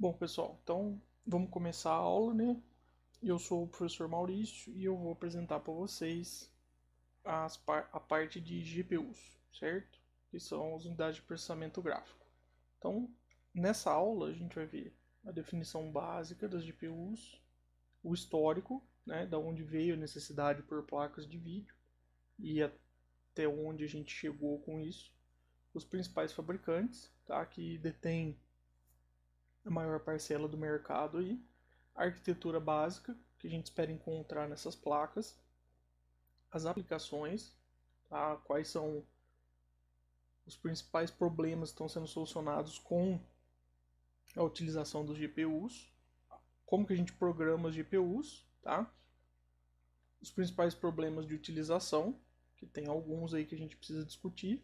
Bom, pessoal, então vamos começar a aula, né? Eu sou o professor Maurício e eu vou apresentar para vocês a parte de GPUs, certo? Que são as unidades de processamento gráfico. Então, nessa aula a gente vai ver a definição básica das GPUs, o histórico, né, da onde veio a necessidade por placas de vídeo e até onde a gente chegou com isso, os principais fabricantes, tá, que detêm a maior parcela do mercado aí, a arquitetura básica que a gente espera encontrar nessas placas, as aplicações, tá? Quais são os principais problemas que estão sendo solucionados com a utilização dos GPUs, como que a gente programa as GPUs, tá? Os principais problemas de utilização, que tem alguns aí que a gente precisa discutir,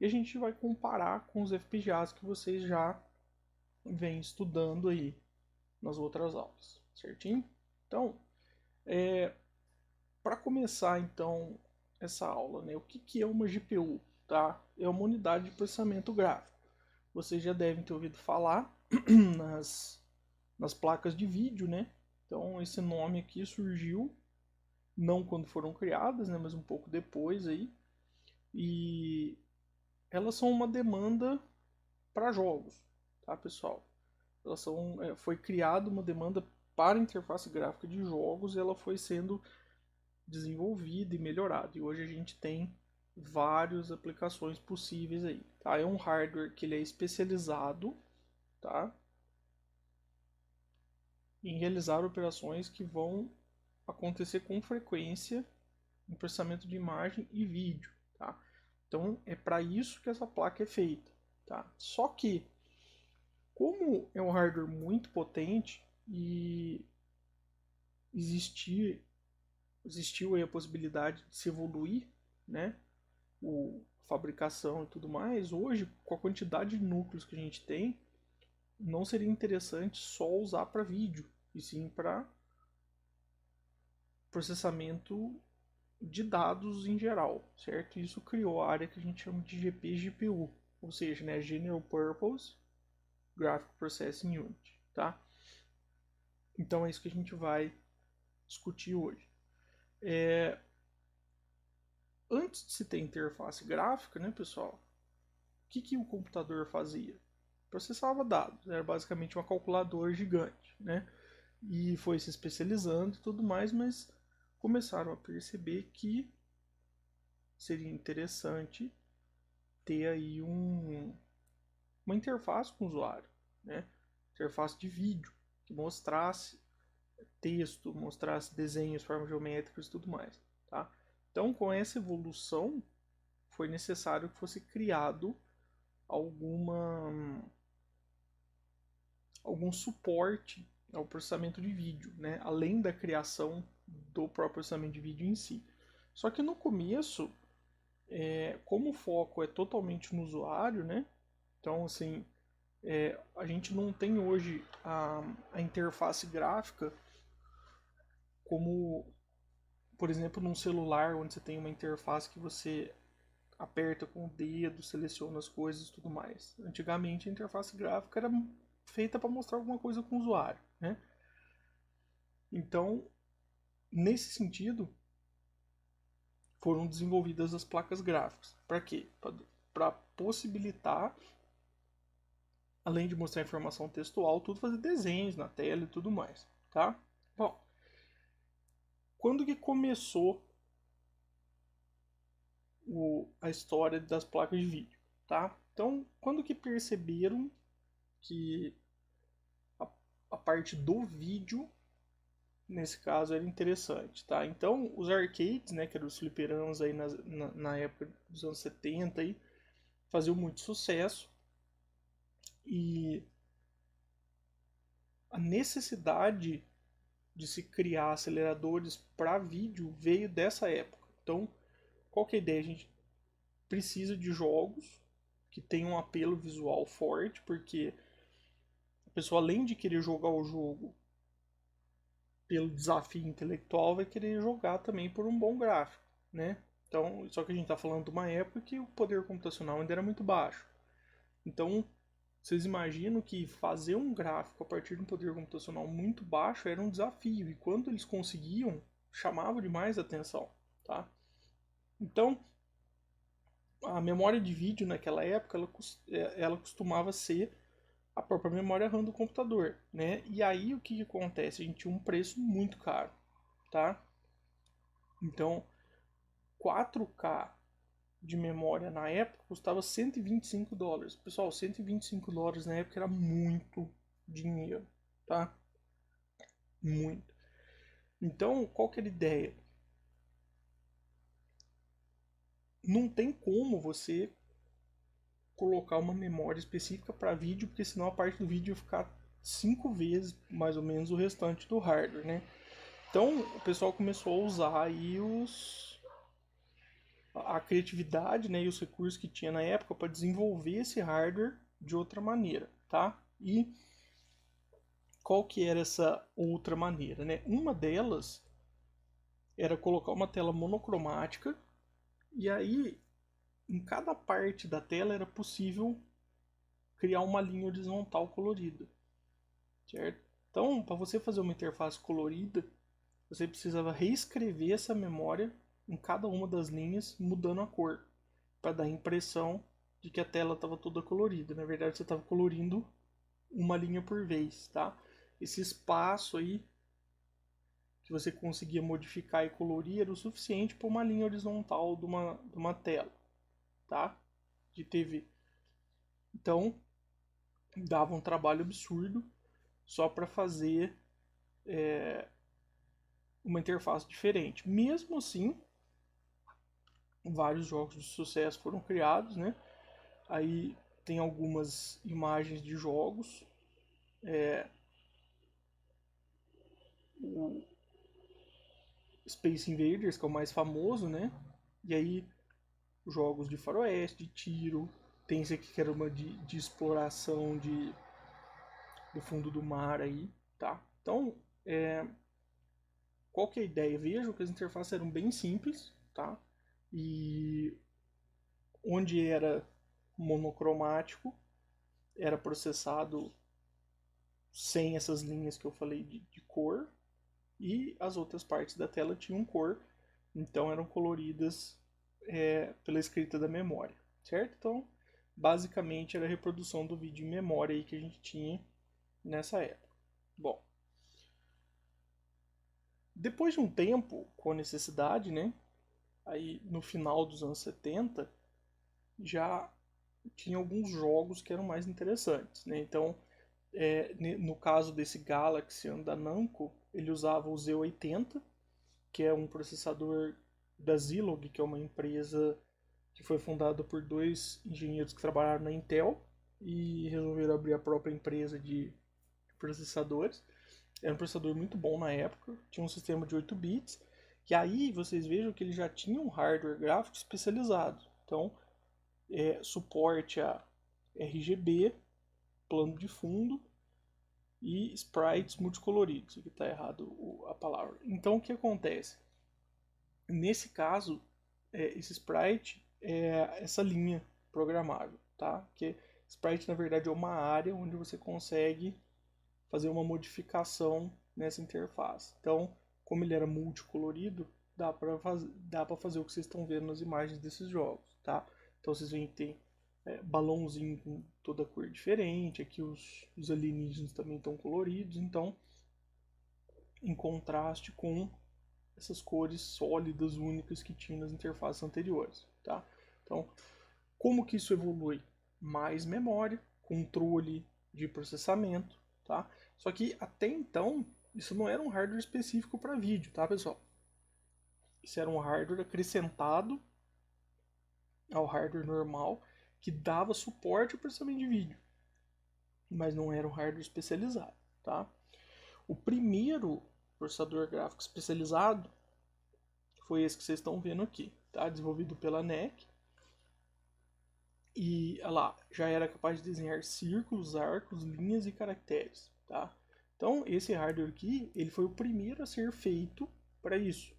e a gente vai comparar com os FPGAs que vocês já vêm estudando aí nas outras aulas, certinho? Então, para começar então essa aula, né, o que é uma GPU? Tá? É uma unidade de processamento gráfico. Vocês já devem ter ouvido falar nas placas de vídeo, né? Então esse nome aqui surgiu não quando foram criadas, né, mas um pouco depois aí. E elas são uma demanda para jogos, tá, pessoal? Foi criada uma demanda para interface gráfica de jogos e ela foi sendo desenvolvido e melhorado. E hoje a gente tem várias aplicações possíveis aí. Tá? É um hardware que ele é especializado, tá? Em realizar operações que vão acontecer com frequência em processamento de imagem e vídeo. Tá? Então é para isso que essa placa é feita. Tá? Só que, como é um hardware muito potente e existir, existiu aí a possibilidade de se evoluir, né? Fabricação e tudo mais, hoje, com a quantidade de núcleos que a gente tem, não seria interessante só usar para vídeo, e sim para processamento de dados em geral, certo? Isso criou a área que a gente chama de GP e GPU, ou seja, né, General Purpose Graphic Processing Unit, tá? Então é isso que a gente vai discutir hoje. Antes de se ter interface gráfica, né, pessoal, que o computador fazia? Processava dados, era basicamente uma calculadora gigante, né? E foi se especializando e tudo mais, mas começaram a perceber que seria interessante ter aí uma interface com o usuário, né? Interface de vídeo, que mostrasse texto, mostrasse desenhos, formas geométricas e tudo mais, tá? Então, com essa evolução, foi necessário que fosse criado alguma algum suporte ao processamento de vídeo, né? Além da criação do próprio processamento de vídeo em si. Só que no começo, como o foco é totalmente no usuário, né? Então, assim, a gente não tem hoje a interface gráfica como, por exemplo, num celular, onde você tem uma interface que você aperta com o dedo, seleciona as coisas e tudo mais. Antigamente a interface gráfica era feita para mostrar alguma coisa com o usuário, né? Então, nesse sentido, foram desenvolvidas as placas gráficas. Para quê? Para possibilitar, além de mostrar informação textual, tudo fazer desenhos na tela e tudo mais, tá? Bom, quando que começou a história das placas de vídeo, tá? Então, quando que perceberam que a, a parte do vídeo nesse caso era interessante, tá? Então, os arcades, né, que eram os fliperamas aí na época dos anos 70 aí, faziam muito sucesso e a necessidade de se criar aceleradores para vídeo veio dessa época. Então, qual que é a ideia? A gente precisa de jogos que tenham um apelo visual forte, porque a pessoa, além de querer jogar o jogo pelo desafio intelectual, vai querer jogar também por um bom gráfico, né? Então, só que a gente está falando de uma época que o poder computacional ainda era muito baixo. Então, vocês imaginam que fazer um gráfico a partir de um poder computacional muito baixo era um desafio, e quando eles conseguiam, chamava demais a atenção, tá? Então, a memória de vídeo naquela época, ela costumava ser a própria memória RAM do computador, né? E aí o que acontece? A gente tinha um preço muito caro, tá? Então, 4K de memória na época custava $125. Pessoal, $125 na época era muito dinheiro, tá? Muito. Então, qual que era a ideia? Não tem como você colocar uma memória específica para vídeo, porque senão a parte do vídeo ia ficar 5 vezes mais ou menos o restante do hardware, né? Então o pessoal começou a usar aí a criatividade, né, e os recursos que tinha na época para desenvolver esse hardware de outra maneira, tá? E qual que era essa outra maneira, né? Uma delas era colocar uma tela monocromática, e aí em cada parte da tela era possível criar uma linha horizontal colorida, certo? Então, para você fazer uma interface colorida, você precisava reescrever essa memória em cada uma das linhas, mudando a cor, para dar a impressão de que a tela estava toda colorida. Na verdade, você estava colorindo uma linha por vez, tá? Esse espaço aí que você conseguia modificar e colorir era o suficiente para uma linha horizontal de uma tela, tá? De TV. Então, dava um trabalho absurdo só para fazer uma interface diferente. Mesmo assim, vários jogos de sucesso foram criados, né? Aí tem algumas imagens de jogos. O Space Invaders, que é o mais famoso, né? E aí jogos de faroeste, de tiro. Tem esse aqui que era uma de exploração do fundo do mar aí, tá? Então, qual que é a ideia? Vejam que as interfaces eram bem simples, tá? E onde era monocromático, era processado sem essas linhas que eu falei de cor, e as outras partes da tela tinham cor, então eram coloridas pela escrita da memória, certo? Então, basicamente era a reprodução do vídeo em memória aí que a gente tinha nessa época. Bom, depois de um tempo, com a necessidade, né? Aí no final dos anos 70, já tinha alguns jogos que eram mais interessantes, né? Então, no caso desse Galaxy da Namco, ele usava o Z80, que é um processador da Zilog, que é uma empresa que foi fundada por dois engenheiros que trabalharam na Intel e resolveram abrir a própria empresa de processadores. Era um processador muito bom na época, tinha um sistema de 8 bits, e aí vocês vejam que ele já tinha um hardware gráfico especializado. Então, suporte a RGB, plano de fundo e sprites multicoloridos. Aqui está errado a palavra. Então, o que acontece? Nesse caso, esse sprite é essa linha programável, tá? Que sprite na verdade é uma área onde você consegue fazer uma modificação nessa interface. Então, como ele era multicolorido, dá para fazer o que vocês estão vendo nas imagens desses jogos, tá? Então vocês veem que tem balãozinho com toda cor diferente, aqui os alienígenas também estão coloridos, então em contraste com essas cores sólidas únicas que tinha nas interfaces anteriores, tá? Então, como que isso evolui? Mais memória, controle de processamento, tá? Só que até então isso não era um hardware específico para vídeo, tá, pessoal? Isso era um hardware acrescentado ao hardware normal que dava suporte ao processamento de vídeo, mas não era um hardware especializado, tá? O primeiro processador gráfico especializado foi esse que vocês estão vendo aqui, tá? Desenvolvido pela NEC. E olha lá, já era capaz de desenhar círculos, arcos, linhas e caracteres, tá? Então, esse hardware aqui, ele foi o primeiro a ser feito para isso,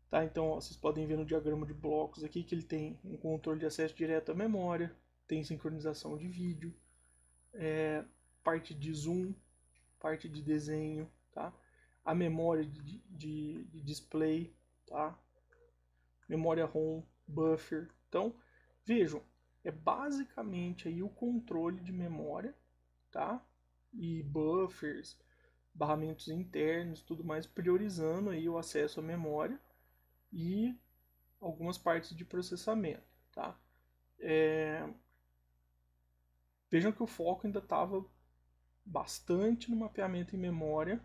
tá? Então, ó, vocês podem ver no diagrama de blocos aqui que ele tem um controle de acesso direto à memória, tem sincronização de vídeo, parte de zoom, parte de desenho, tá? A memória de display, tá? Memória ROM, buffer. Então, vejam, é basicamente aí o controle de memória, tá? E buffers, barramentos internos, tudo mais, priorizando aí o acesso à memória e algumas partes de processamento, tá? Vejam que o foco ainda estava bastante no mapeamento em memória,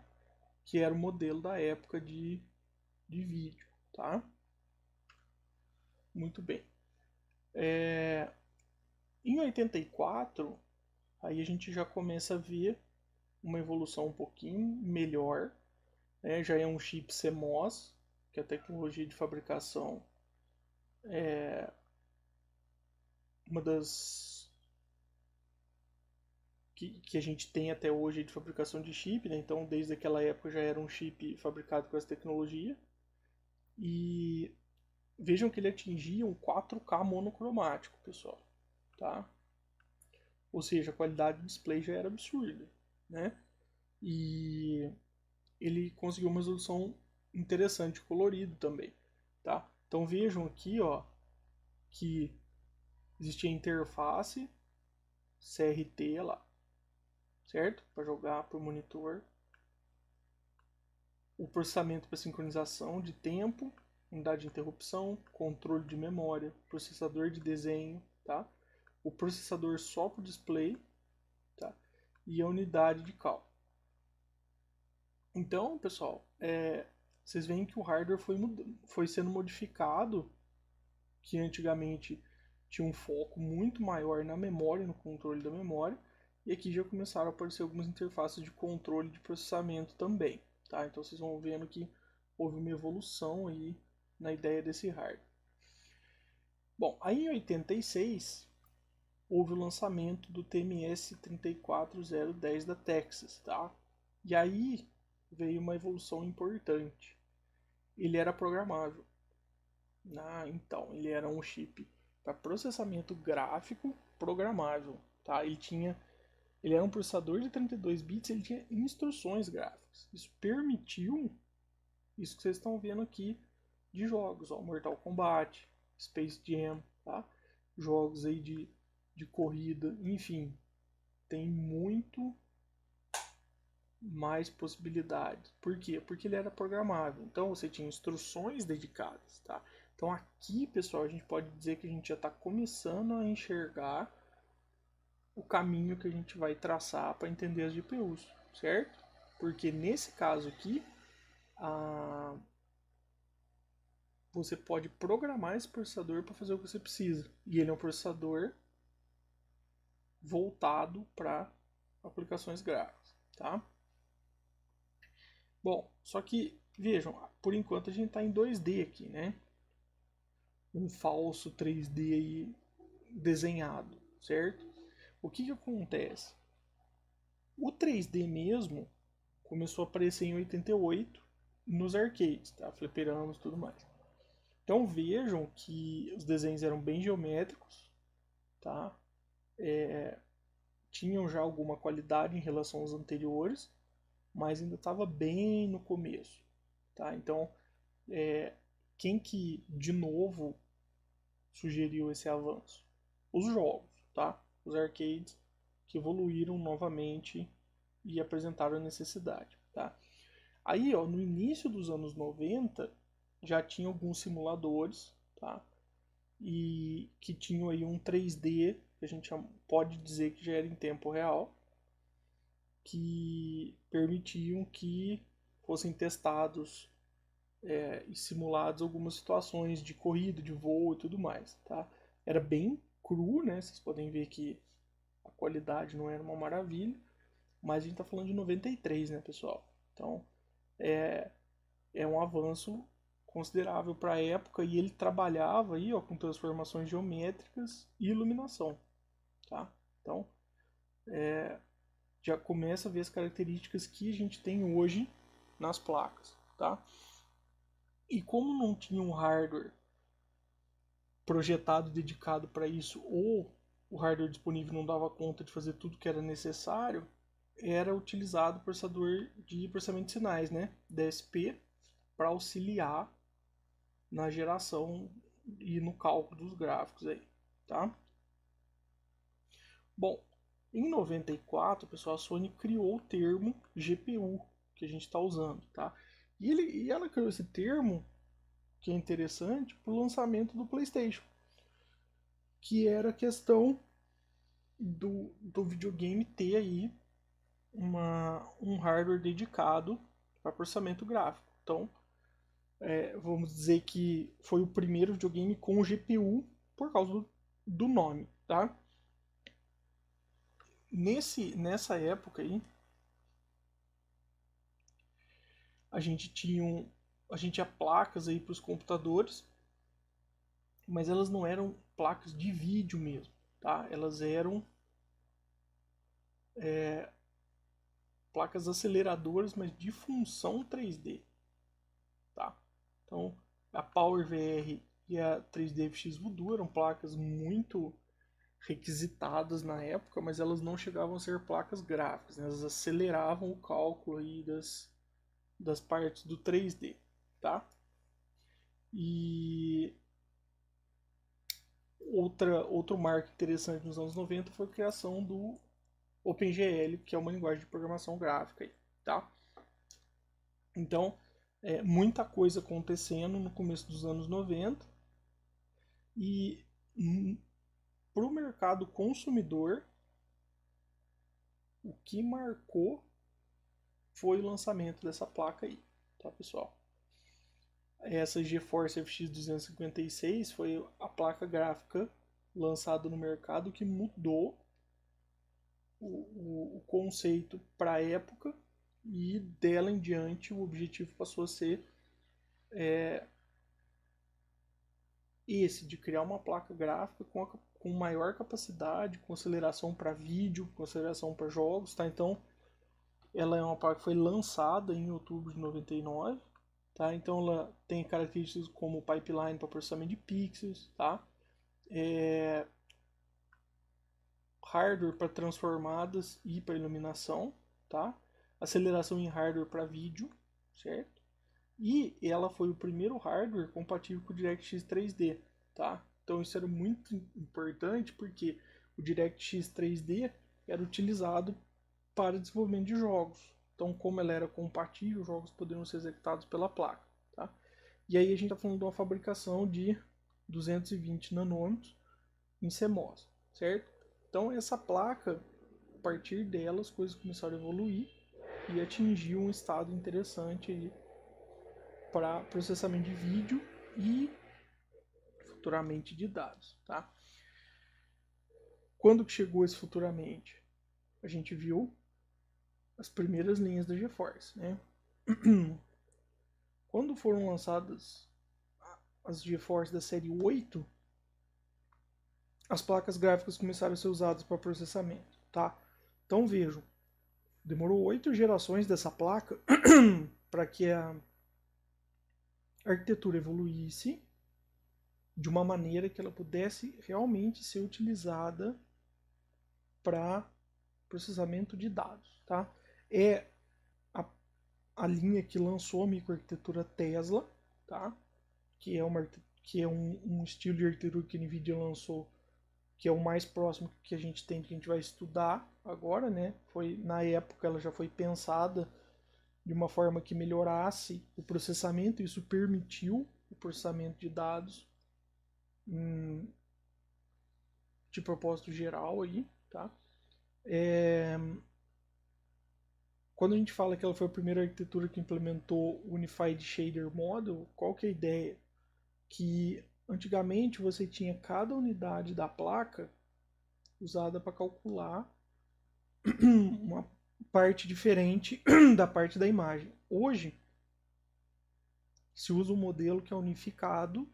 que era o modelo da época de vídeo, tá? Muito bem. Em 84, aí a gente já começa a ver uma evolução um pouquinho melhor, né? Já é um chip CMOS, que é a tecnologia de fabricação, uma das que a gente tem até hoje de fabricação de chip, né? Então desde aquela época já era um chip fabricado com essa tecnologia. E vejam que ele atingia um 4K monocromático, pessoal, tá? Ou seja, a qualidade do display já era absurda, né? E ele conseguiu uma resolução interessante, colorido também, tá? Então vejam aqui, ó, que existia interface CRT lá, certo? Para jogar por monitor. O processamento para sincronização de tempo, unidade de interrupção, controle de memória, processador de desenho, tá? O processador só para o display, tá? E a unidade de cálculo. Então, pessoal, vocês veem que o hardware foi sendo modificado, que antigamente tinha um foco muito maior na memória, no controle da memória, e aqui já começaram a aparecer algumas interfaces de controle de processamento também, tá? Então vocês vão vendo que houve uma evolução aí na ideia desse hardware. Bom, aí em 86 houve o lançamento do TMS 34010 da Texas, tá? E aí veio uma evolução importante. Ele era programável. Então, ele era um chip para processamento gráfico programável, tá? Ele era um processador de 32 bits, ele tinha instruções gráficas. Isso permitiu isso que vocês estão vendo aqui de jogos, ó, Mortal Kombat, Space Jam, tá? Jogos aí de corrida, enfim, tem muito mais possibilidades. Por quê? Porque ele era programável. Então você tinha instruções dedicadas, tá? Então aqui, pessoal, a gente pode dizer que a gente já está começando a enxergar o caminho que a gente vai traçar para entender as GPUs, certo? Porque nesse caso aqui, você pode programar esse processador para fazer o que você precisa. E ele é um processador voltado para aplicações gráficas, tá? Bom, só que vejam, por enquanto a gente está em 2D aqui, né? Um falso 3D aí desenhado, certo? O que acontece? O 3D mesmo começou a aparecer em 88 nos arcades, tá? Fliperamos e tudo mais. Então vejam que os desenhos eram bem geométricos, tá? Tinham já alguma qualidade em relação aos anteriores, mas ainda estava bem no começo, tá? Então, quem que de novo sugeriu esse avanço? Os jogos, tá? Os arcades que evoluíram novamente e apresentaram a necessidade, tá? Aí, ó, no início dos anos 90 já tinha alguns simuladores, tá? E que tinham aí um 3D, que a gente pode dizer que já era em tempo real, que permitiam que fossem testados e simulados algumas situações de corrida, de voo e tudo mais, tá? Era bem cru, né? Vocês podem ver que a qualidade não era uma maravilha, mas a gente está falando de 93, né, pessoal? Então é um avanço considerável para a época e ele trabalhava aí, ó, com transformações geométricas e iluminação, tá? Então já começa a ver as características que a gente tem hoje nas placas, tá? E como não tinha um hardware projetado dedicado para isso ou o hardware disponível não dava conta de fazer tudo que era necessário, era utilizado o processador de processamento de sinais, né, DSP, para auxiliar na geração e no cálculo dos gráficos aí, tá? Bom, em 94, pessoal, a Sony criou o termo GPU que a gente está usando, tá? E ela criou esse termo, que é interessante, para o lançamento do PlayStation, que era a questão do videogame ter aí um hardware dedicado para processamento gráfico. Então, vamos dizer que foi o primeiro videogame com GPU por causa do nome, tá? Nessa época aí, a gente tinha placas aí para os computadores, mas elas não eram placas de vídeo mesmo, tá? Elas eram placas aceleradoras, mas de função 3D, tá? Então, a PowerVR e a 3DFX Voodoo eram placas muito requisitadas na época, mas elas não chegavam a ser placas gráficas, né? Elas aceleravam o cálculo aí das partes do 3D, tá? E outro marco interessante nos anos 90 foi a criação do OpenGL, que é uma linguagem de programação gráfica aí, tá? Então, muita coisa acontecendo no começo dos anos 90 e para o mercado consumidor, o que marcou foi o lançamento dessa placa aí, tá, pessoal? Essa GeForce FX 256 foi a placa gráfica lançada no mercado que mudou o conceito para a época, e dela em diante o objetivo passou a ser esse, de criar uma placa gráfica com maior capacidade, com aceleração para vídeo, com aceleração para jogos, tá? Então, ela é uma placa que foi lançada em outubro de 99, tá? Então, ela tem características como pipeline para processamento de pixels, tá? Hardware para transformadas e para iluminação, tá? Aceleração em hardware para vídeo, certo? E ela foi o primeiro hardware compatível com o DirectX 3D, tá? Então isso era muito importante porque o DirectX 3D era utilizado para desenvolvimento de jogos. Então, como ela era compatível, os jogos poderiam ser executados pela placa, tá? E aí a gente está falando de uma fabricação de 220 nanômetros em CMOS, certo? Então essa placa, a partir dela, as coisas começaram a evoluir e atingiu um estado interessante aí para processamento de vídeo e futuramente de dados, tá? Quando que chegou esse futuramente? A gente viu as primeiras linhas da GeForce, né? Quando foram lançadas as GeForce da série 8, as placas gráficas começaram a ser usadas para processamento, tá? Então vejam, demorou 8 gerações dessa placa para que a arquitetura evoluísse de uma maneira que ela pudesse realmente ser utilizada para processamento de dados, tá? É a, a linha que lançou a microarquitetura Tesla, tá? Que é um estilo de arquitetura que a NVIDIA lançou, que é o mais próximo que a gente tem, que a gente vai estudar agora, né? Na época ela já foi pensada de uma forma que melhorasse o processamento, e isso permitiu o processamento de dados de propósito geral aí, tá? Quando a gente fala que ela foi a primeira arquitetura que implementou o Unified Shader Model, qual que é a ideia? Que antigamente você tinha cada unidade da placa usada para calcular uma parte diferente da parte da imagem. Hoje se usa um modelo que é unificado,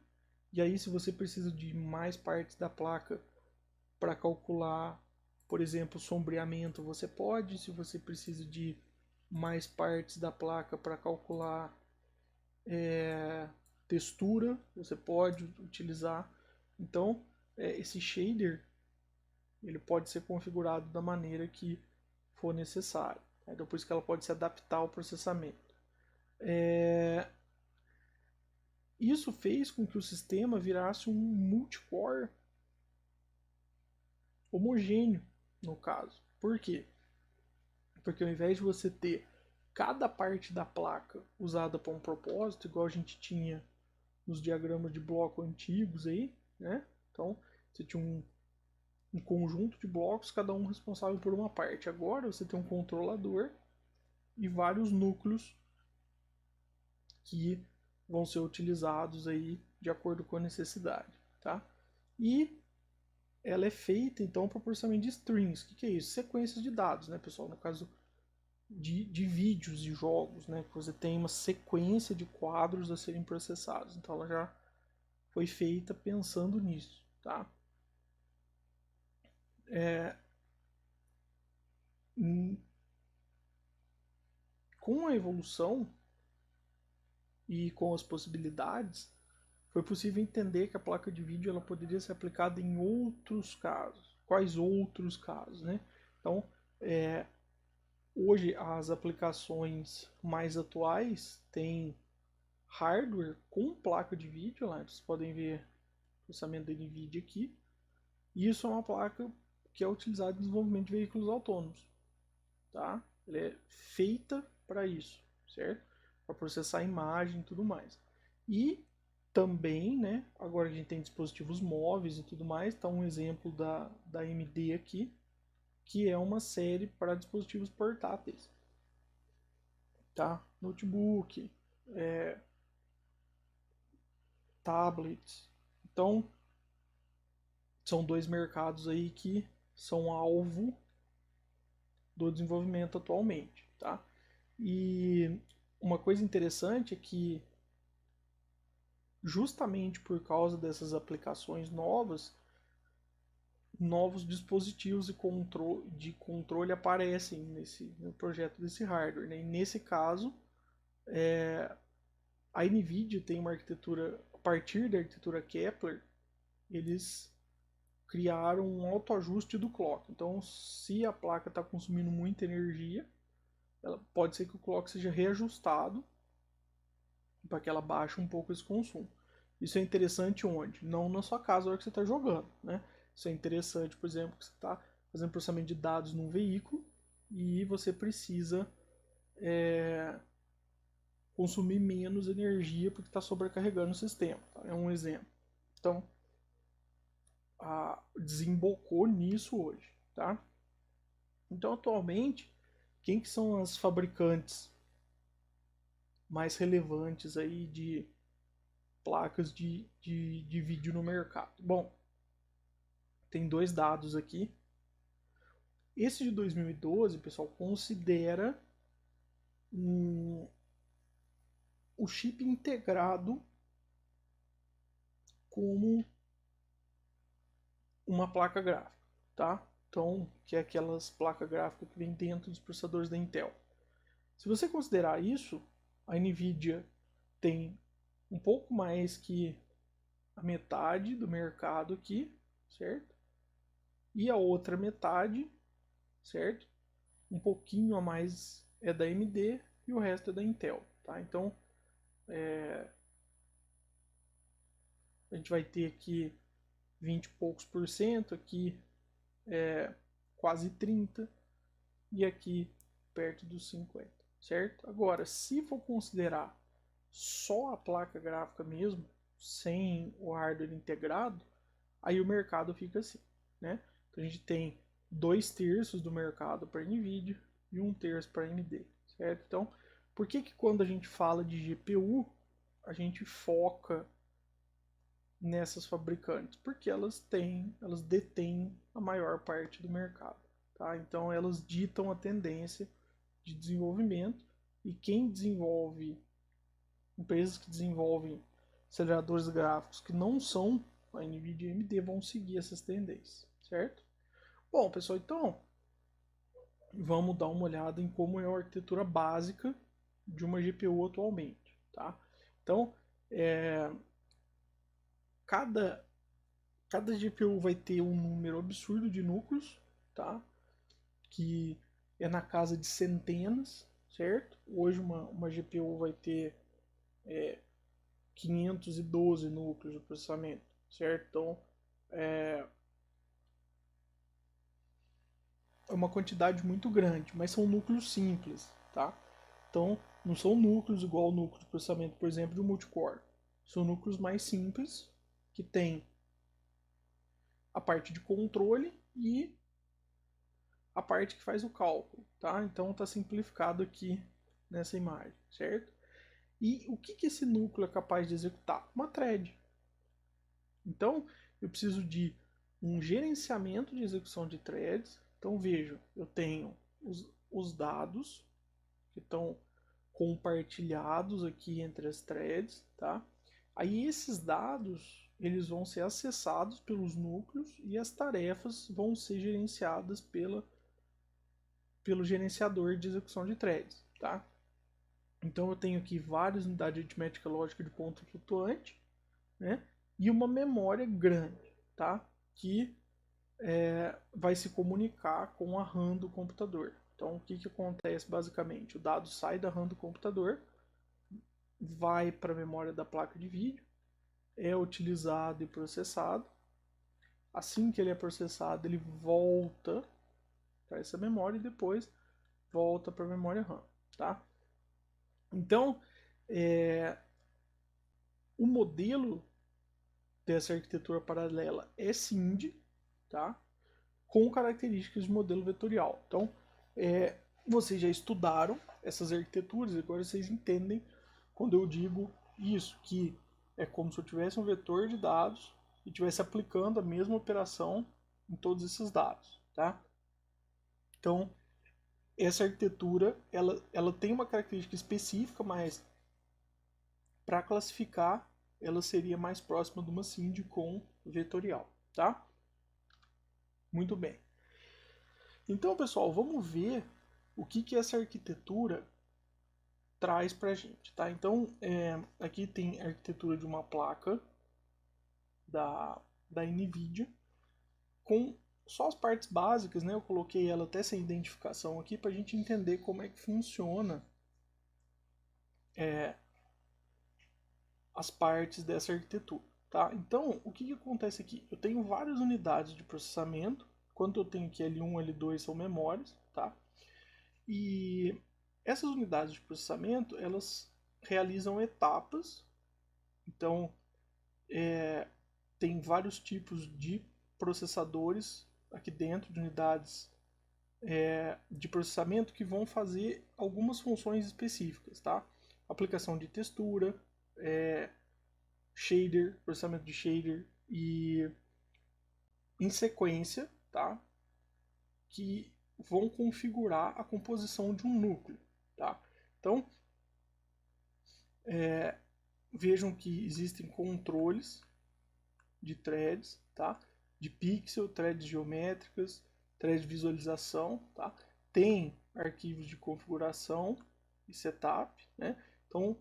e aí se você precisa de mais partes da placa para calcular, por exemplo, sombreamento, você pode. Se você precisa de mais partes da placa para calcular textura, você pode utilizar. Então, esse shader ele pode ser configurado da maneira que for necessário. Então, por isso que ela pode se adaptar ao processamento. Isso fez com que o sistema virasse um multicore homogêneo, no caso. Por quê? Porque ao invés de você ter cada parte da placa usada para um propósito, igual a gente tinha nos diagramas de bloco antigos aí, né? Então, você tinha um conjunto de blocos, cada um responsável por uma parte. Agora você tem um controlador e vários núcleos que vão ser utilizados aí de acordo com a necessidade, tá? E ela é feita então por processamento de strings. O que é isso? Sequências de dados, né, pessoal? No caso de vídeos e jogos, né? Que você tem uma sequência de quadros a serem processados. Então ela já foi feita pensando nisso, tá? Com a evolução e com as possibilidades, foi possível entender que a placa de vídeo ela poderia ser aplicada em outros casos. Quais outros casos, né? Então, hoje as aplicações mais atuais têm hardware com placa de vídeo, lá vocês podem ver o processamento da NVIDIA aqui. E isso é uma placa que é utilizada no desenvolvimento de veículos autônomos, tá? Ela é feita para isso, certo? Para processar imagem e tudo mais. E também, né, agora que a gente tem dispositivos móveis e tudo mais, está um exemplo da AMD aqui, que é uma série para dispositivos portáteis, tá? Notebook, tablets. Então, são dois mercados aí que são alvo do desenvolvimento atualmente, tá? E uma coisa interessante é que justamente por causa dessas aplicações novas, novos dispositivos de controle aparecem no projeto desse hardware, né? E nesse caso, a NVIDIA tem uma arquitetura, a partir da arquitetura Kepler, eles criaram um autoajuste do clock. Então, se a placa está consumindo muita energia, pode ser que o clock seja reajustado para que ela baixe um pouco esse consumo. Isso é interessante onde? Não na sua casa na hora que você está jogando, né? Isso é interessante, por exemplo, que você está fazendo processamento de dados num veículo e você precisa consumir menos energia porque está sobrecarregando o sistema. Tá? É um exemplo. Então, desembocou nisso hoje, tá? Então, atualmente, quem que são as fabricantes mais relevantes aí de placas de vídeo no mercado? Bom, tem dois dados aqui. Esse de 2012, pessoal, considera o chip integrado como uma placa gráfica, tá? Então, que é aquelas placas gráficas que vem dentro dos processadores da Intel. Se você considerar isso, a NVIDIA tem um pouco mais que a metade do mercado aqui, certo? E a outra metade, certo? Um pouquinho a mais é da AMD e o resto é da Intel, tá? Então, a gente vai ter aqui 20 e poucos por cento, aqui quase 30 e aqui perto dos 50, certo? Agora, se for considerar só a placa gráfica mesmo, sem o hardware integrado, aí o mercado fica assim, né? Então a gente tem 2/3 do mercado para NVIDIA e 1/3 para AMD, certo? Então, por que quando a gente fala de GPU, a gente foca nessas fabricantes? Porque elas detêm a maior parte do mercado, tá? Então elas ditam a tendência de desenvolvimento e quem desenvolve, empresas que desenvolvem aceleradores gráficos que não são a NVIDIA e a AMD vão seguir essas tendências, certo? Bom, pessoal, então vamos dar uma olhada em como é a arquitetura básica de uma GPU atualmente, tá? Então, cada cada GPU vai ter um número absurdo de núcleos, tá? Que é na casa de centenas, certo? Hoje uma GPU vai ter 512 núcleos de processamento, certo? Então é uma quantidade muito grande, mas são núcleos simples, tá? Então não são núcleos igual ao núcleo de processamento, por exemplo, de um multicore. São núcleos mais simples que tem a parte de controle e a parte que faz o cálculo, tá? Então está simplificado aqui nessa imagem, certo? E o que esse núcleo é capaz de executar? Uma thread. Então eu preciso de um gerenciamento de execução de threads. Então vejo, eu tenho os dados que estão compartilhados aqui entre as threads, tá? Aí esses dados eles vão ser acessados pelos núcleos e as tarefas vão ser gerenciadas pelo gerenciador de execução de threads, tá? Então eu tenho aqui várias unidades de aritmética lógica de ponto flutuante, né? E uma memória grande, tá? Que vai se comunicar com a RAM do computador. Então o que acontece basicamente? O dado sai da RAM do computador, vai para a memória da placa de vídeo, é utilizado e processado. Assim que ele é processado, ele volta para essa memória e depois volta para a memória RAM, tá? Então, o modelo dessa arquitetura paralela é SIND, tá? Com características de modelo vetorial. Então, vocês já estudaram essas arquiteturas, agora vocês entendem quando eu digo isso, que é como se eu tivesse um vetor de dados e estivesse aplicando a mesma operação em todos esses dados, tá? Então, essa arquitetura, ela tem uma característica específica, mas para classificar, ela seria mais próxima de uma SIND com vetorial, tá? Muito bem. Então, pessoal, vamos ver o que essa arquitetura traz para a gente, tá? Então, aqui tem a arquitetura de uma placa da NVIDIA com só as partes básicas, né? Eu coloquei ela até sem identificação aqui para a gente entender como é que funciona as partes dessa arquitetura, tá? Então, o que acontece aqui? Eu tenho várias unidades de processamento, enquanto eu tenho aqui L1, L2 são memórias, tá? E essas unidades de processamento, elas realizam etapas. Então, tem vários tipos de processadores aqui dentro de unidades de processamento que vão fazer algumas funções específicas, tá? Aplicação de textura, shader, processamento de shader e em sequência, tá? Que vão configurar a composição de um núcleo, tá? Então, vejam que existem controles de threads, tá? De pixel, threads geométricas, threads de visualização, tá? Tem arquivos de configuração e setup, né? Então,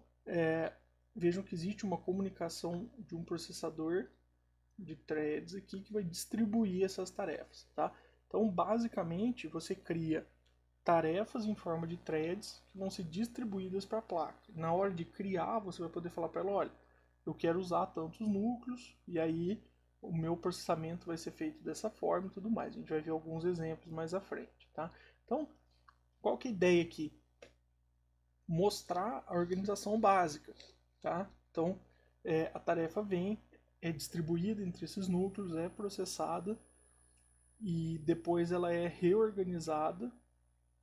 vejam que existe uma comunicação de um processador de threads aqui que vai distribuir essas tarefas, tá? Então, basicamente, você cria tarefas em forma de threads que vão ser distribuídas para a placa. Na hora de criar, você vai poder falar para ela, olha, eu quero usar tantos núcleos e aí o meu processamento vai ser feito dessa forma e tudo mais. A gente vai ver alguns exemplos mais à frente, tá? Então, qual que é a ideia aqui? Mostrar a organização básica, tá? Então, a tarefa vem, é distribuída entre esses núcleos, é processada e depois ela é reorganizada,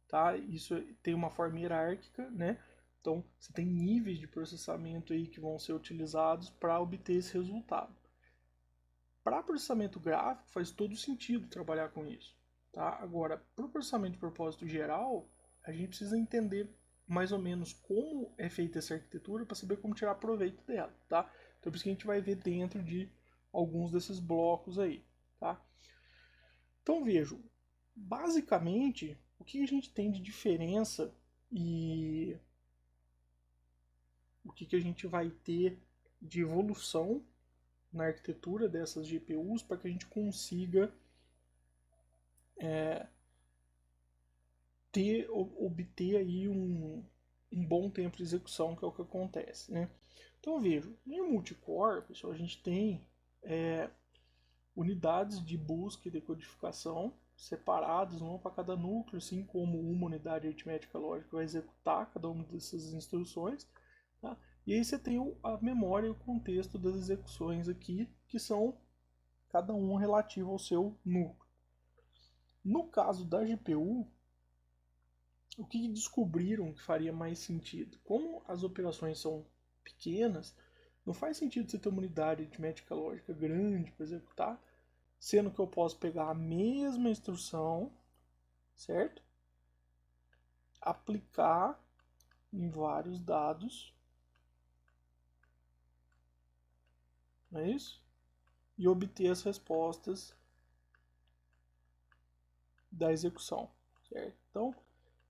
tá? Isso tem uma forma hierárquica, né? Então, você tem níveis de processamento aí que vão ser utilizados para obter esse resultado. Para processamento gráfico, faz todo sentido trabalhar com isso, tá? Agora, para o processamento de propósito geral, a gente precisa entender mais ou menos como é feita essa arquitetura para saber como tirar proveito dela, tá? Então, por isso que a gente vai ver dentro de alguns desses blocos aí, tá? Então, vejam, basicamente, o que a gente tem de diferença e o que a gente vai ter de evolução na arquitetura dessas GPUs para que a gente consiga obter aí um bom tempo de execução, que é o que acontece, né? Então vejo, em multicore, pessoal, a gente tem unidades de busca e decodificação separadas, uma para cada núcleo, assim como uma unidade aritmética lógica vai executar cada uma dessas instruções. Tá? E aí você tem a memória e o contexto das execuções aqui, que são cada um relativo ao seu núcleo. No caso da GPU, o que descobriram que faria mais sentido? Como as operações são pequenas, não faz sentido você ter uma unidade aritmética lógica grande para executar, sendo que eu posso pegar a mesma instrução, certo? Aplicar em vários dados, não é isso? E obter as respostas da execução, certo? Então,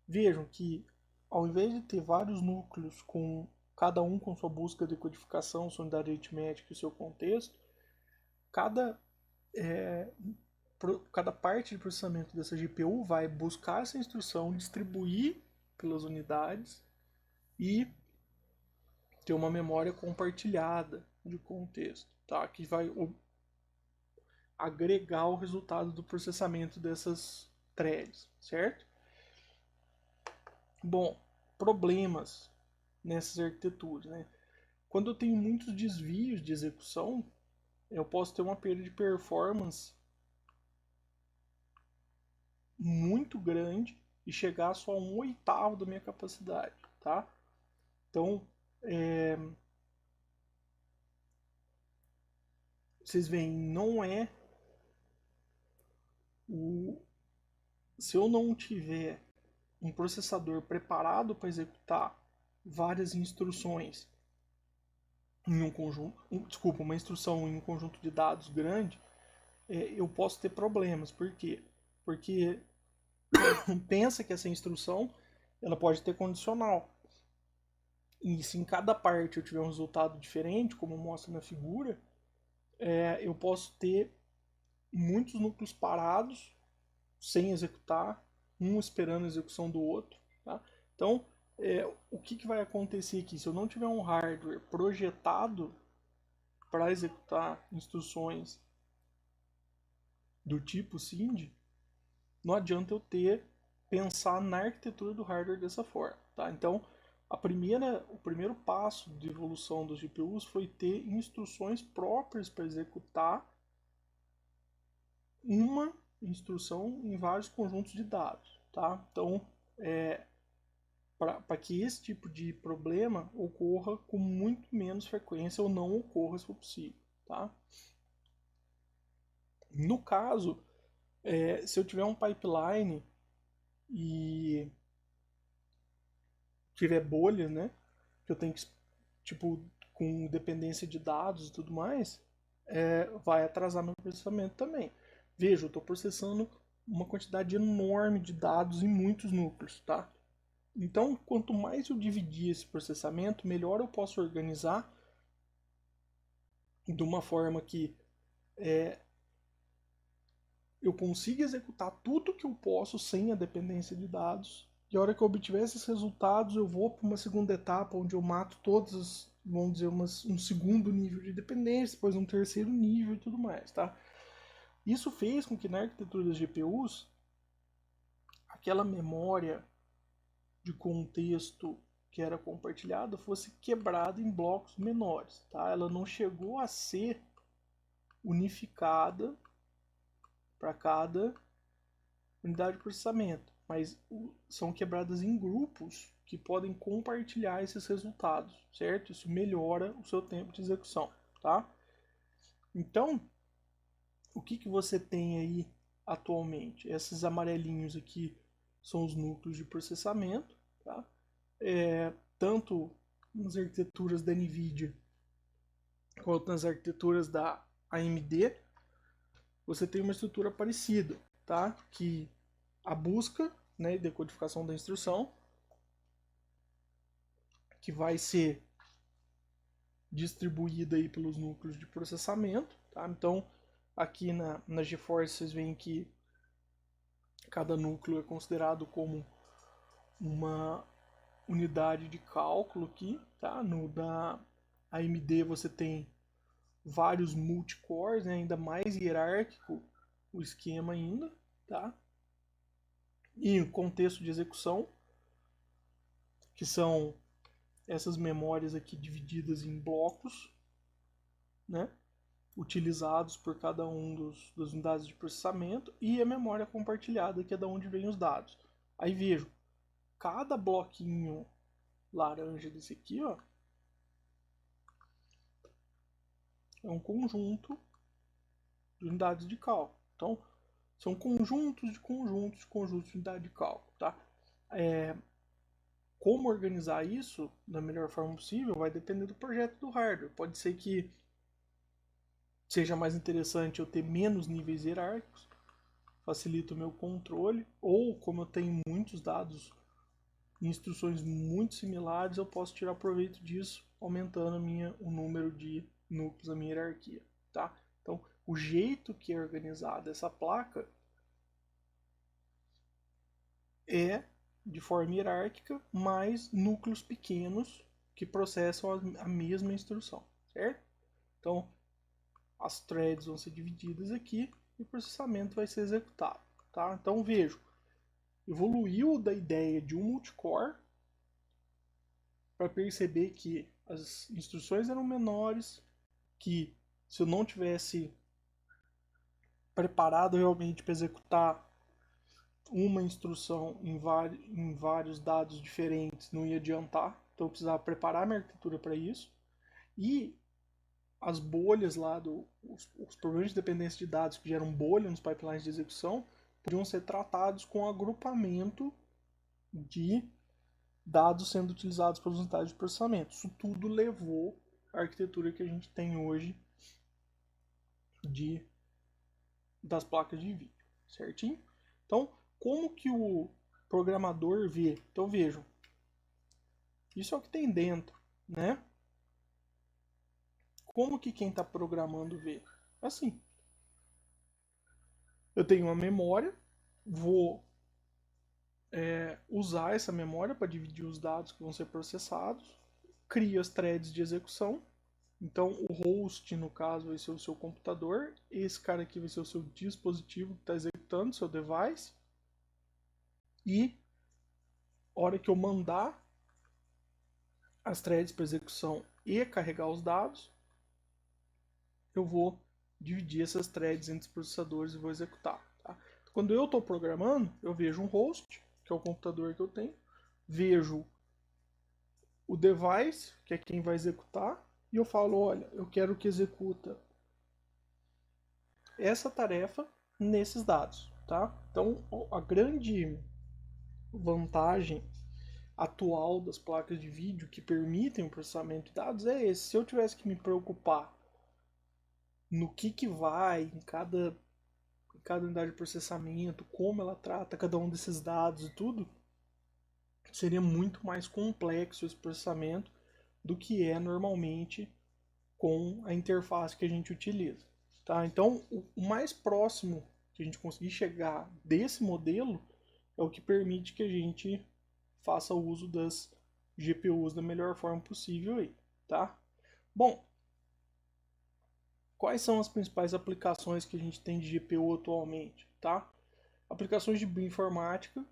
vejam que ao invés de ter vários núcleos com cada um com sua busca de codificação, sua unidade aritmética e seu contexto, cada parte de processamento dessa GPU vai buscar essa instrução, distribuir pelas unidades e ter uma memória compartilhada de contexto, tá? Que vai agregar o resultado do processamento dessas threads, certo? Bom, problemas nessas arquiteturas, né? Quando eu tenho muitos desvios de execução, eu posso ter uma perda de performance muito grande e chegar só a 1/8 da minha capacidade, tá? Então, vocês veem, não é se eu não tiver um processador preparado para executar várias instruções em um conjunto, uma instrução em um conjunto de dados grande, eu posso ter problemas. Por quê? Porque pensa que essa instrução ela pode ter condicional. E se em cada parte eu tiver um resultado diferente, como mostra na figura, eu posso ter muitos núcleos parados, sem executar, um esperando a execução do outro. Tá? Então, o que vai acontecer aqui? Se eu não tiver um hardware projetado para executar instruções do tipo SIND, não adianta eu pensar na arquitetura do hardware dessa forma. Tá? Então, o primeiro passo de evolução dos GPUs foi ter instruções próprias para executar uma instrução em vários conjuntos de dados. Tá? Então, para que esse tipo de problema ocorra com muito menos frequência ou não ocorra se for possível. Tá? No caso, se eu tiver um pipeline e tiver bolhas, né, que eu tenho que, tipo, com dependência de dados e tudo mais, vai atrasar meu processamento também. Veja, eu estou processando uma quantidade enorme de dados em muitos núcleos, tá? Então, quanto mais eu dividir esse processamento, melhor eu posso organizar de uma forma que eu consiga executar tudo que eu posso sem a dependência de dados. E a hora que eu obtiver esses resultados, eu vou para uma segunda etapa onde eu mato todos, vamos dizer, um segundo nível de dependência, depois um terceiro nível e tudo mais, tá? Isso fez com que na arquitetura das GPUs, aquela memória de contexto que era compartilhada fosse quebrada em blocos menores, tá? Ela não chegou a ser unificada para cada unidade de processamento, mas são quebradas em grupos que podem compartilhar esses resultados, certo? Isso melhora o seu tempo de execução, tá? Então, o que você tem aí atualmente? Esses amarelinhos aqui são os núcleos de processamento, tá? Tanto nas arquiteturas da NVIDIA quanto nas arquiteturas da AMD, você tem uma estrutura parecida, tá? Que a busca, né, e decodificação da instrução, que vai ser distribuída aí pelos núcleos de processamento, tá? Então, aqui na GeForce vocês veem que cada núcleo é considerado como uma unidade de cálculo aqui, tá? No da AMD você tem vários multicores, né? Ainda mais hierárquico o esquema ainda, tá? E o contexto de execução, que são essas memórias aqui divididas em blocos, né? Utilizados por cada um das unidades de processamento, e a memória compartilhada, que é da onde vem os dados. Aí vejo, cada bloquinho laranja desse aqui, ó, é um conjunto de unidades de cálculo. Então, são conjuntos de conjuntos de conjuntos de unidade de cálculo, tá? Como organizar isso da melhor forma possível vai depender do projeto do hardware. Pode ser que seja mais interessante eu ter menos níveis hierárquicos, facilita o meu controle, ou como eu tenho muitos dados e instruções muito similares, eu posso tirar proveito disso, aumentando o número de núcleos da minha hierarquia, tá? Então, o jeito que é organizada essa placa é de forma hierárquica, mais núcleos pequenos que processam a mesma instrução, certo? Então, as threads vão ser divididas aqui e o processamento vai ser executado, tá? Então, vejo, evoluiu da ideia de um multicore para perceber que as instruções eram menores, que se eu não tivesse preparado realmente para executar uma instrução em vários dados diferentes não ia adiantar, então eu precisava preparar minha arquitetura para isso. E as bolhas lá, os problemas de dependência de dados que geram bolha nos pipelines de execução, podiam ser tratados com agrupamento de dados sendo utilizados pelas unidades de processamento. Isso tudo levou à arquitetura que a gente tem hoje das placas de vídeo, certinho? Então, como que o programador vê? Então vejam, isso é o que tem dentro, né? Como que quem está programando vê? Assim, eu tenho uma memória, vou usar essa memória para dividir os dados que vão ser processados, crio as threads de execução. Então, o host, no caso, vai ser o seu computador. Esse cara aqui vai ser o seu dispositivo que está executando, seu device. E, hora que eu mandar as threads para execução e carregar os dados, eu vou dividir essas threads entre os processadores e vou executar. Tá? Quando eu estou programando, eu vejo um host, que é o computador que eu tenho, vejo o device, que é quem vai executar, e eu falo, olha, eu quero que executa essa tarefa nesses dados, tá? Então, a grande vantagem atual das placas de vídeo que permitem o processamento de dados é esse. Se eu tivesse que me preocupar no que vai em cada unidade de processamento, como ela trata cada um desses dados e tudo, seria muito mais complexo esse processamento do que é normalmente com a interface que a gente utiliza. Tá? Então, o mais próximo que a gente conseguir chegar desse modelo é o que permite que a gente faça uso das GPUs da melhor forma possível aí, tá? Bom, quais são as principais aplicações que a gente tem de GPU atualmente, tá? Aplicações de bioinformática,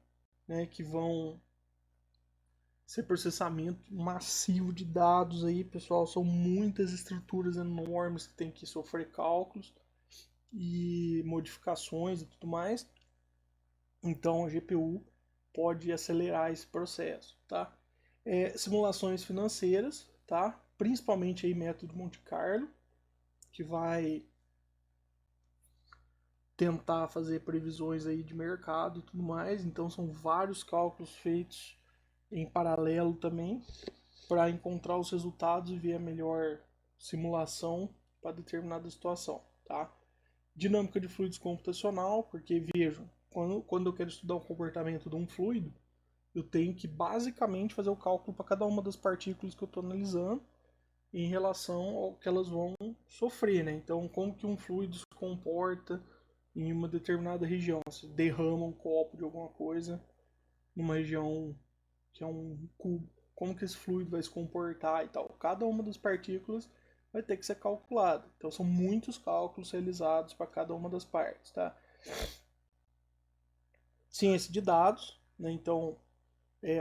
né, que vão ser processamento massivo de dados aí, pessoal, são muitas estruturas enormes que tem que sofrer cálculos e modificações e tudo mais. Então a GPU pode acelerar esse processo, tá? Simulações financeiras, tá? Principalmente aí método Monte Carlo, que vai tentar fazer previsões aí de mercado e tudo mais. Então são vários cálculos feitos em paralelo também para encontrar os resultados e ver a melhor simulação para determinada situação, tá? Dinâmica de fluidos computacional, porque vejam, quando eu quero estudar o comportamento de um fluido, eu tenho que basicamente fazer o cálculo para cada uma das partículas que eu estou analisando em relação ao que elas vão sofrer, né? Então, como que um fluido se comporta em uma determinada região, se derrama um copo de alguma coisa numa região que é um cubo, como que esse fluido vai se comportar e tal. Cada uma das partículas vai ter que ser calculada. Então, são muitos cálculos realizados para cada uma das partes, tá? Ciência de dados, né? Então,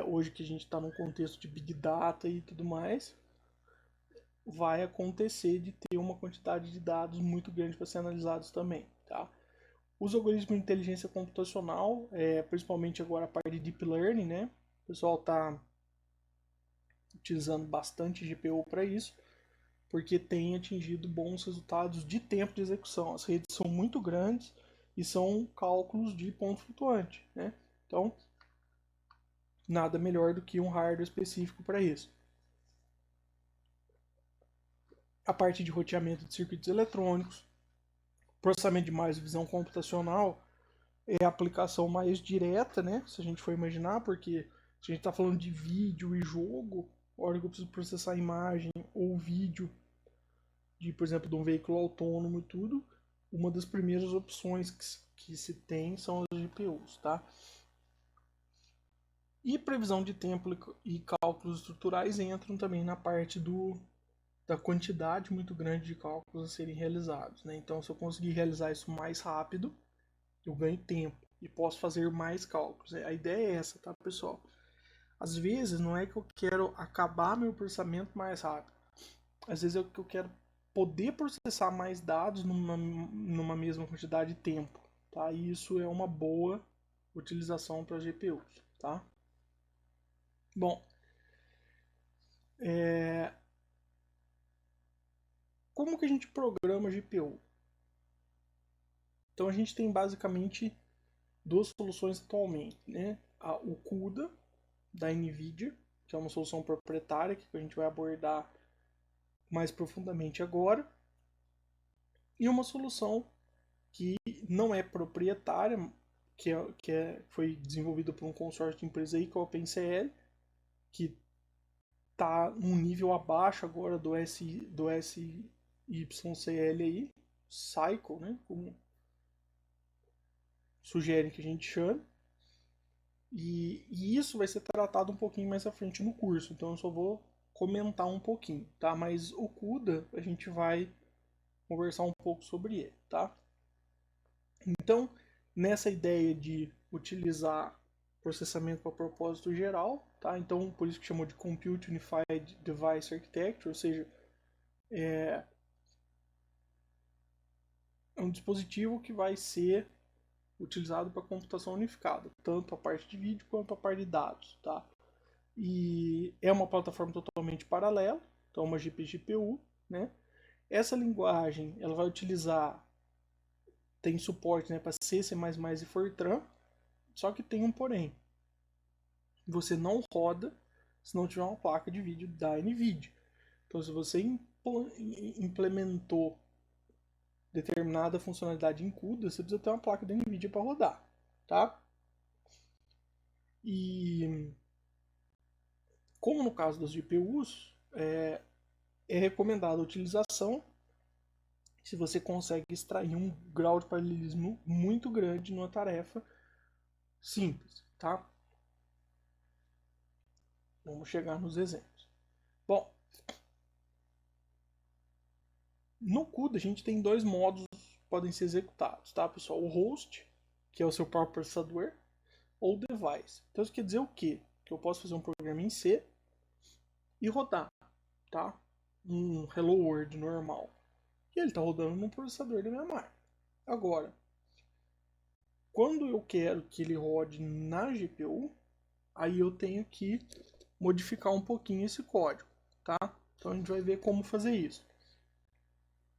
hoje que a gente está num contexto de Big Data e tudo mais, vai acontecer de ter uma quantidade de dados muito grande para ser analisados também, tá? Os algoritmos de inteligência computacional, principalmente agora a parte de Deep Learning, né? O pessoal está utilizando bastante GPU para isso, porque tem atingido bons resultados de tempo de execução. As redes são muito grandes e são cálculos de ponto flutuante, né? Então, nada melhor do que um hardware específico para isso. A parte de roteamento de circuitos eletrônicos, processamento de imagem e visão computacional é a aplicação mais direta, né? Se a gente for imaginar, porque se a gente está falando de vídeo e jogo, a hora que eu preciso processar imagem ou vídeo de, por exemplo, de um veículo autônomo e tudo, uma das primeiras opções que se tem são as GPUs, tá? E previsão de tempo e cálculos estruturais entram também na parte da quantidade muito grande de cálculos a serem realizados, né? Então, se eu conseguir realizar isso mais rápido, eu ganho tempo e posso fazer mais cálculos. A ideia é essa, tá, pessoal? Às vezes não é que eu quero acabar meu processamento mais rápido. Às vezes é que eu quero poder processar mais dados numa mesma quantidade de tempo, tá? E isso é uma boa utilização para GPUs, tá? Bom, como que a gente programa GPU? Então a gente tem basicamente duas soluções atualmente, né? O CUDA da NVIDIA, que é uma solução proprietária que a gente vai abordar mais profundamente agora, e uma solução que não é proprietária, foi desenvolvida por um consórcio de empresas aí, que é o OpenCL, que está num nível abaixo agora do SYCL aí, Cycle, né, como sugerem que a gente chame, e isso vai ser tratado um pouquinho mais à frente no curso, então eu só vou comentar um pouquinho, tá? Mas o CUDA a gente vai conversar um pouco sobre ele, tá? Então, nessa ideia de utilizar processamento para propósito geral, tá? Então, por isso que chamou de Compute Unified Device Architecture, ou seja, é um dispositivo que vai ser utilizado para computação unificada, tanto a parte de vídeo quanto a parte de dados, tá? E é uma plataforma totalmente paralela, então uma GPU, né? Essa linguagem, ela vai utilizar, tem suporte, né, para C, C++ e Fortran, só que tem um porém. Você não roda se não tiver uma placa de vídeo da NVIDIA. Então, se você implementou determinada funcionalidade em CUDA, você precisa ter uma placa da NVIDIA para rodar, tá? E como no caso das GPUs, é recomendada a utilização se você consegue extrair um grau de paralelismo muito grande numa tarefa simples, tá? Vamos chegar nos exemplos. Bom, no CUDA a gente tem dois modos que podem ser executados, tá, pessoal? O host, que é o seu próprio processador, ou o device. Então isso quer dizer o quê? Que eu posso fazer um programa em C e rodar, tá? Um Hello World normal. E ele está rodando no processador da minha máquina. Agora, quando eu quero que ele rode na GPU, aí eu tenho que modificar um pouquinho esse código, tá? Então a gente vai ver como fazer isso.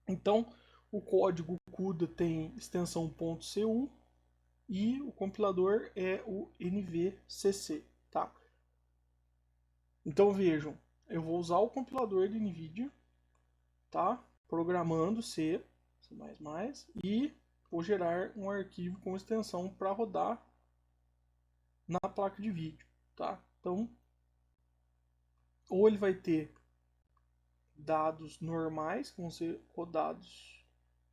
Então, o código CUDA tem extensão .cu e o compilador é o NVCC, tá? Então vejam, eu vou usar o compilador de NVIDIA, tá? Programando C, C++, e vou gerar um arquivo com extensão para rodar na placa de vídeo, tá? Então, ou ele vai ter dados normais, que vão ser rodados,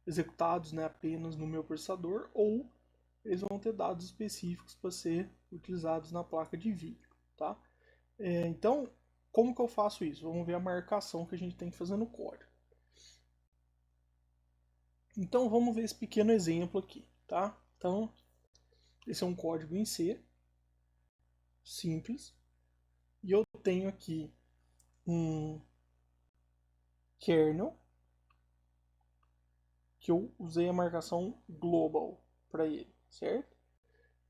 executados, né, apenas no meu processador, ou eles vão ter dados específicos para ser utilizados na placa de vídeo, tá? Então, como que eu faço isso? Vamos ver a marcação que a gente tem que fazer no código. Então, vamos ver esse pequeno exemplo aqui, tá? Então, esse é um código em C, simples, e eu tenho aqui um kernel que eu usei a marcação global para ele, certo?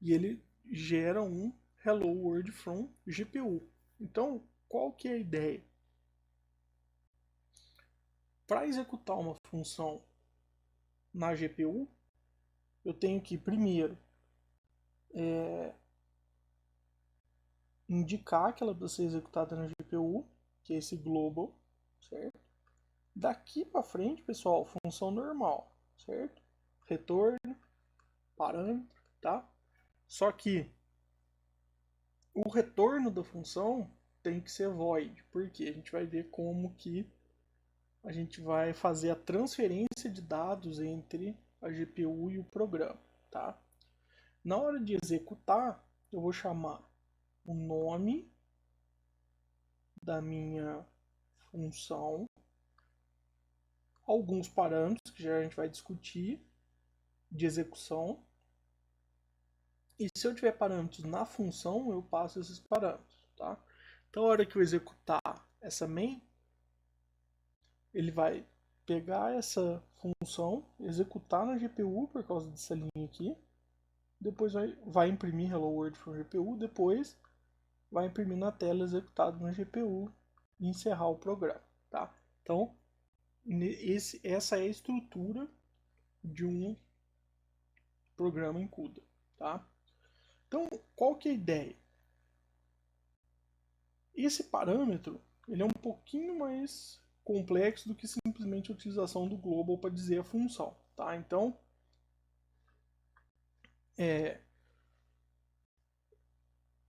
E ele gera um hello world from GPU. Então, qual que é a ideia? Para executar uma função na GPU, eu tenho que primeiro indicar que ela precisa ser executada na GPU, que é esse global, certo? Daqui para frente, pessoal, função normal, certo? Retorno, parâmetro, tá? Só que o retorno da função tem que ser void, porque a gente vai ver como que a gente vai fazer a transferência de dados entre a GPU e o programa, tá? Na hora de executar, eu vou chamar o nome da minha função, alguns parâmetros que já a gente vai discutir de execução. E se eu tiver parâmetros na função, eu passo esses parâmetros, tá? Então, a hora que eu executar essa main, ele vai pegar essa função, executar na GPU por causa dessa linha aqui, depois vai imprimir Hello World from GPU, depois vai imprimir na tela executado na GPU e encerrar o programa, tá? Então, essa é a estrutura de um programa em CUDA, tá? Então, qual que é a ideia? Esse parâmetro ele é um pouquinho mais complexo do que simplesmente a utilização do global para dizer a função, tá? Então,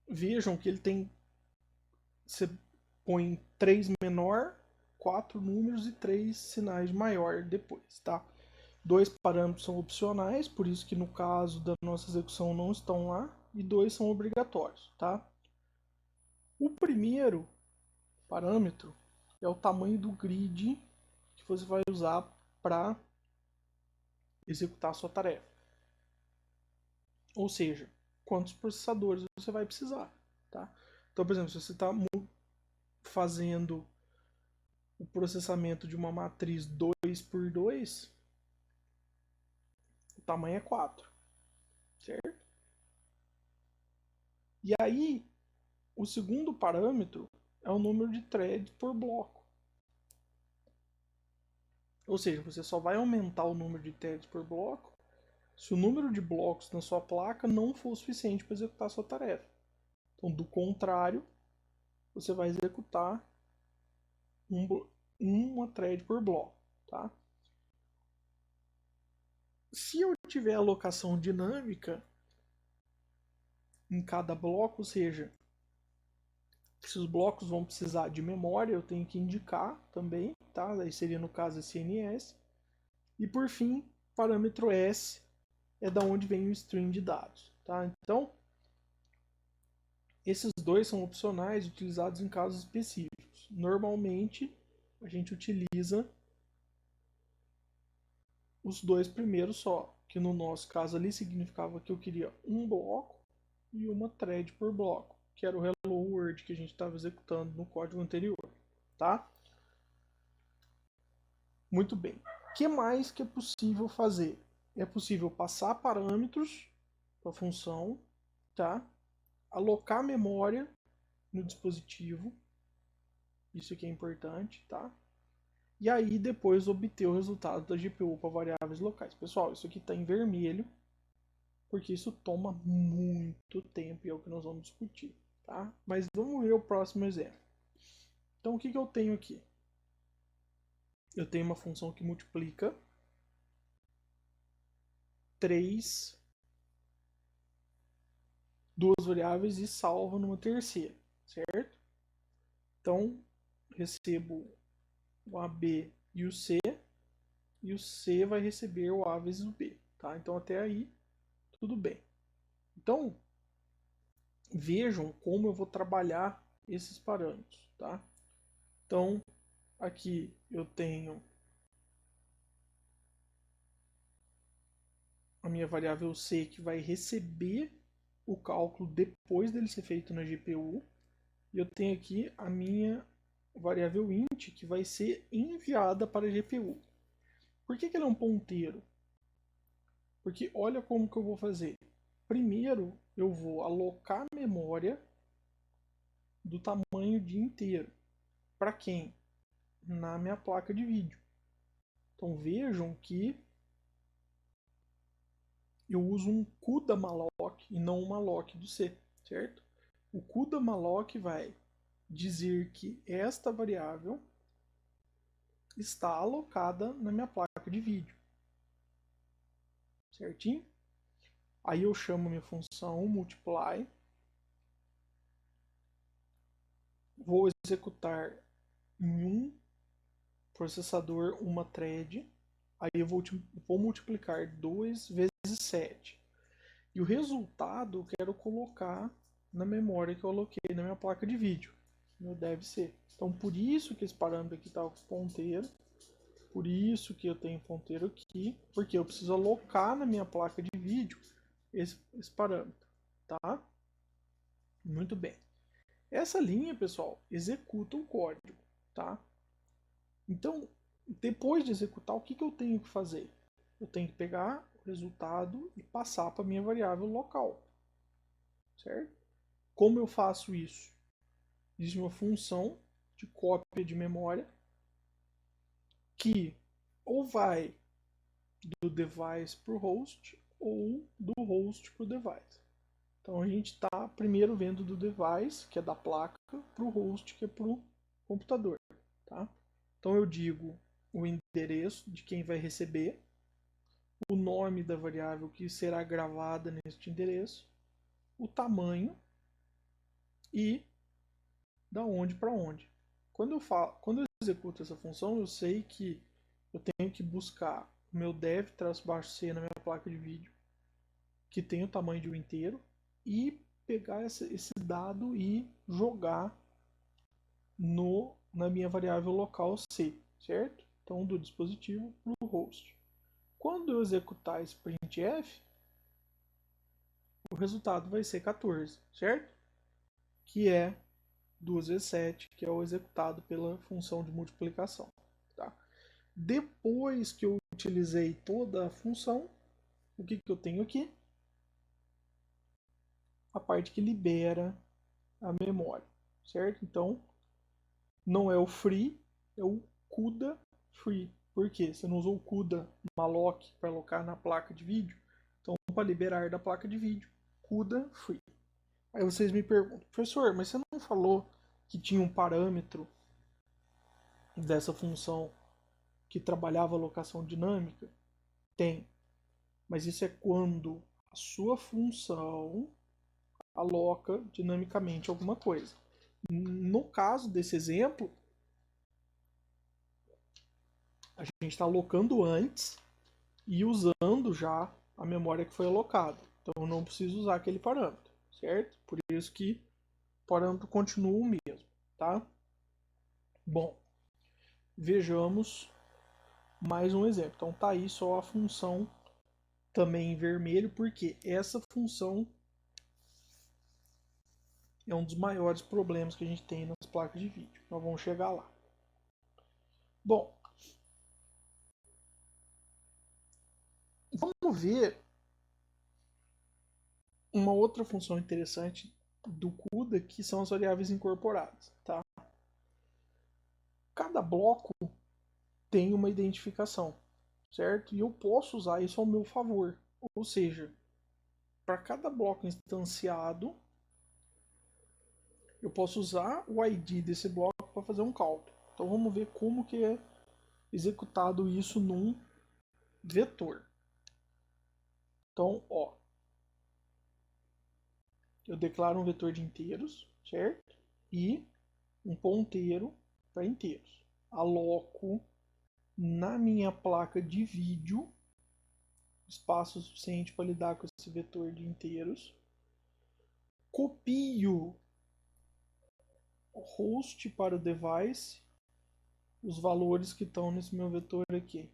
vejam que ele tem, você põe 3 menor, 4 números e 3 sinais maior depois, tá? Dois parâmetros são opcionais, por isso que no caso da nossa execução não estão lá, e dois são obrigatórios, tá? O primeiro parâmetro é o tamanho do grid que você vai usar para executar a sua tarefa. Ou seja, quantos processadores você vai precisar, tá? Então, por exemplo, se você está fazendo o processamento de uma matriz 2 por 2, o tamanho é 4, certo? E aí, o segundo parâmetro é o número de threads por bloco. Ou seja, você só vai aumentar o número de threads por bloco se o número de blocos na sua placa não for o suficiente para executar a sua tarefa. Então, do contrário, você vai executar uma thread por bloco, tá? Se eu tiver alocação dinâmica em cada bloco, ou seja, se os blocos vão precisar de memória, eu tenho que indicar também, tá? Aí seria no caso SNS. E por fim, parâmetro S é da onde vem o string de dados, tá? Então, esses dois são opcionais, utilizados em casos específicos. Normalmente, a gente utiliza os dois primeiros só, que no nosso caso ali significava que eu queria um bloco e uma thread por bloco, que era o Hello World que a gente estava executando no código anterior, tá? Muito bem. O que mais que é possível fazer? É possível passar parâmetros para a função, tá? Alocar memória no dispositivo, isso aqui é importante, tá? E aí depois obter o resultado da GPU para variáveis locais. Pessoal, isso aqui está em vermelho, porque isso toma muito tempo e é o que nós vamos discutir, tá? Mas vamos ver o próximo exemplo. Então o que eu tenho aqui? Eu tenho uma função que multiplica 2 variáveis e salva numa terceira, certo? Então recebo o AB e o C vai receber o A vezes o B, tá? Então até aí tudo bem. Então vejam como eu vou trabalhar esses parâmetros, tá? Então aqui eu tenho a minha variável C que vai receber o cálculo depois dele ser feito na GPU. E eu tenho aqui a minha variável int que vai ser enviada para a GPU. Por que ela é um ponteiro? Porque olha como que eu vou fazer. Primeiro eu vou alocar a memória do tamanho de inteiro. Para quem? Na minha placa de vídeo. Então vejam que eu uso um CUDA malloc e não um malloc do C, certo? O CUDA malloc vai dizer que esta variável está alocada na minha placa de vídeo, certinho? Aí eu chamo minha função multiply, vou executar em um processador uma thread, aí eu vou multiplicar 2 vezes 7. E o resultado eu quero colocar na memória que eu aloquei na minha placa de vídeo. Meu deve ser. Então por isso que esse parâmetro aqui está com ponteiro. Por isso que eu tenho ponteiro aqui. Porque eu preciso alocar na minha placa de vídeo esse parâmetro. Tá? Muito bem. Essa linha, pessoal, executa o código. Tá? Então, depois de executar, o que eu tenho que fazer? Eu tenho que pegar o resultado e passar para a minha variável local. Certo? Como eu faço isso? Existe uma função de cópia de memória que ou vai do device para o host ou do host para o device. Então a gente está primeiro vendo do device, que é da placa, para o host, que é para o computador. Tá? Então eu digo o endereço de quem vai receber, o nome da variável que será gravada neste endereço, o tamanho e da onde para onde. Quando eu executo essa função, eu sei que eu tenho que buscar o meu dev-c na minha placa de vídeo, que tem o tamanho de um inteiro, e pegar esse dado e jogar na minha variável local C, certo? Então, do dispositivo para o host. Quando eu executar esse printf, o resultado vai ser 14, certo? Que é 2 vezes 7, que é o executado pela função de multiplicação. Tá? Depois que eu utilizei toda a função, o que eu tenho aqui? A parte que libera a memória, certo? Então, não é o free, é o CUDA free. Por quê? Você não usou o CUDA malloc para alocar na placa de vídeo. Então, para liberar da placa de vídeo, CUDA free. Aí vocês me perguntam, professor, mas você não falou que tinha um parâmetro dessa função que trabalhava a alocação dinâmica? Tem. Mas isso é quando a sua função aloca dinamicamente alguma coisa. No caso desse exemplo, a gente está alocando antes e usando já a memória que foi alocada. Então eu não preciso usar aquele parâmetro, certo? Por isso que o parâmetro continua o mesmo, tá? Bom, vejamos mais um exemplo. Então tá aí só a função também em vermelho, porque essa função é um dos maiores problemas que a gente tem nas placas de vídeo. Nós vamos chegar lá. Bom, vamos ver uma outra função interessante do CUDA, que são as variáveis incorporadas. Tá? Cada bloco tem uma identificação, certo? E eu posso usar isso ao meu favor. Ou seja, para cada bloco instanciado, eu posso usar o ID desse bloco para fazer um cálculo. Então vamos ver como que é executado isso num vetor. Então, ó, eu declaro um vetor de inteiros, certo? E um ponteiro para inteiros. aloco na minha placa de vídeo espaço suficiente para lidar com esse vetor de inteiros, copio host para o device, os valores que estão nesse meu vetor aqui,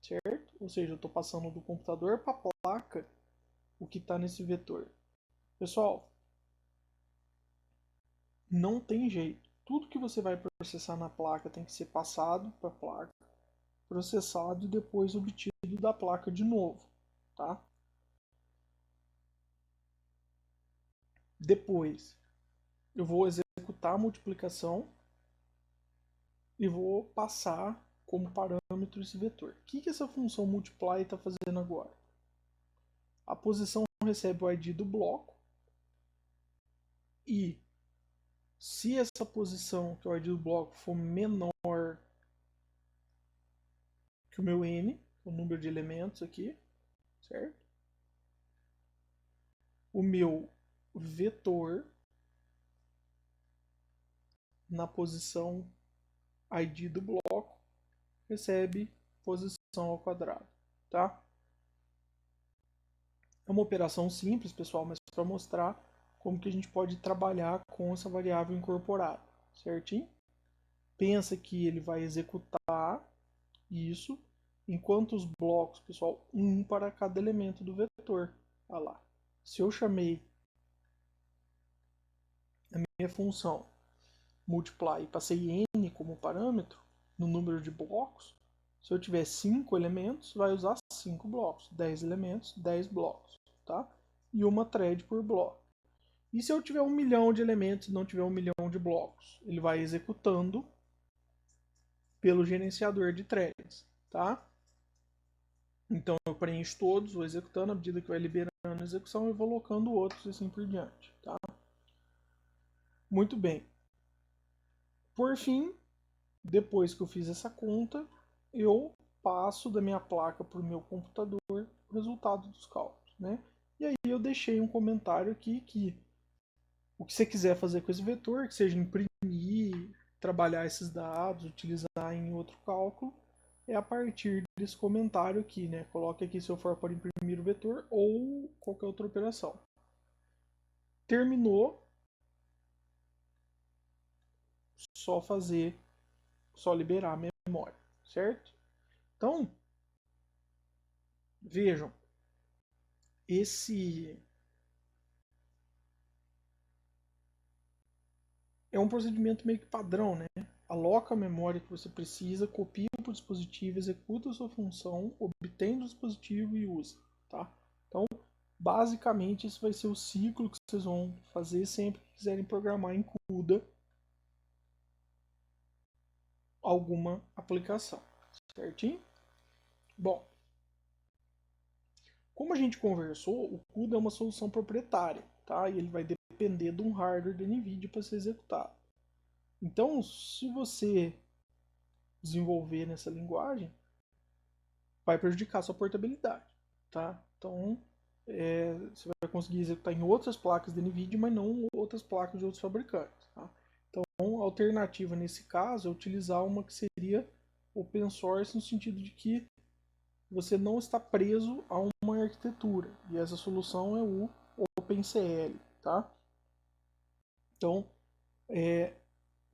certo? Ou seja, eu estou passando do computador para a placa o que está nesse vetor. Pessoal, não tem jeito. Tudo que você vai processar na placa tem que ser passado para a placa, processado e depois obtido da placa de novo, tá? Depois, eu vou executar a multiplicação e vou passar como parâmetro esse vetor. O que essa função multiply está fazendo agora? A posição recebe o ID do bloco e se essa posição, que é o ID do bloco, for menor que o meu n, o número de elementos aqui, certo? O meu vetor na posição ID do bloco recebe posição ao quadrado, tá? É uma operação simples, pessoal, mas para mostrar como que a gente pode trabalhar com essa variável incorporada, certinho? Pensa que ele vai executar isso, enquanto os blocos, pessoal, um para cada elemento do vetor. Olha lá. Se eu chamei a minha função multiply e passei n como parâmetro no número de blocos, se eu tiver 5 elementos, vai usar 5 blocos, 10 elementos, 10 blocos, tá? E uma thread por bloco. E se eu tiver 1 milhão de elementos e não tiver 1 milhão de blocos? Ele vai executando pelo gerenciador de threads, tá? Então eu preencho todos, vou executando, à medida que vai liberando a execução, eu vou colocando outros e assim por diante, tá? Muito bem. Por fim, depois que eu fiz essa conta, eu passo da minha placa para o meu computador o resultado dos cálculos, né? E aí eu deixei um comentário aqui que o que você quiser fazer com esse vetor, que seja imprimir, trabalhar esses dados, utilizar em outro cálculo, é a partir desse comentário aqui, né? Coloque aqui se eu for para imprimir o vetor ou qualquer outra operação. Terminou, só fazer, só liberar a memória, certo? Então, vejam, esse é um procedimento meio que padrão, né? Aloca a memória que você precisa, copia para o dispositivo, executa a sua função, obtém do dispositivo e usa, tá? Então, basicamente, esse vai ser o ciclo que vocês vão fazer sempre que quiserem programar em CUDA alguma aplicação, certinho? Bom, como a gente conversou, o CUDA é uma solução proprietária, tá? E ele vai depender de um hardware da NVIDIA para ser executado. Então, se você desenvolver nessa linguagem, vai prejudicar a sua portabilidade, tá? Então, você vai conseguir executar em outras placas da NVIDIA, mas não outras placas de outros fabricantes, tá? Então, a alternativa nesse caso é utilizar uma que seria open source no sentido de que você não está preso a uma arquitetura, e essa solução é o OpenCL, tá? Então,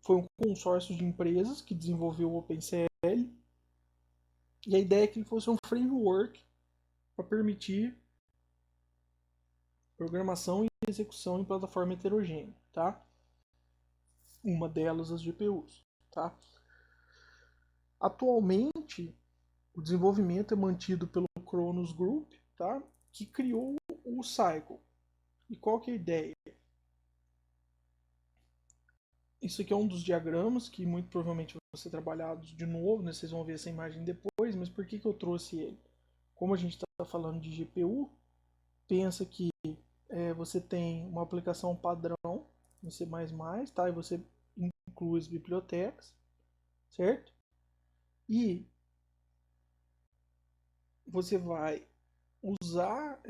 foi um consórcio de empresas que desenvolveu o OpenCL, e a ideia é que ele fosse um framework para permitir programação e execução em plataforma heterogênea, tá? Uma delas as GPUs, tá? Atualmente, o desenvolvimento é mantido pelo Cronos Group, tá? Que criou o Cycle. E qual que é a ideia? Isso aqui é um dos diagramas que muito provavelmente vão ser trabalhados de novo, né? Vocês vão ver essa imagem depois, mas por que eu trouxe ele? Como a gente está falando de GPU, pensa que você tem uma aplicação padrão em C++, tá? E você inclui as bibliotecas, certo? E você vai usar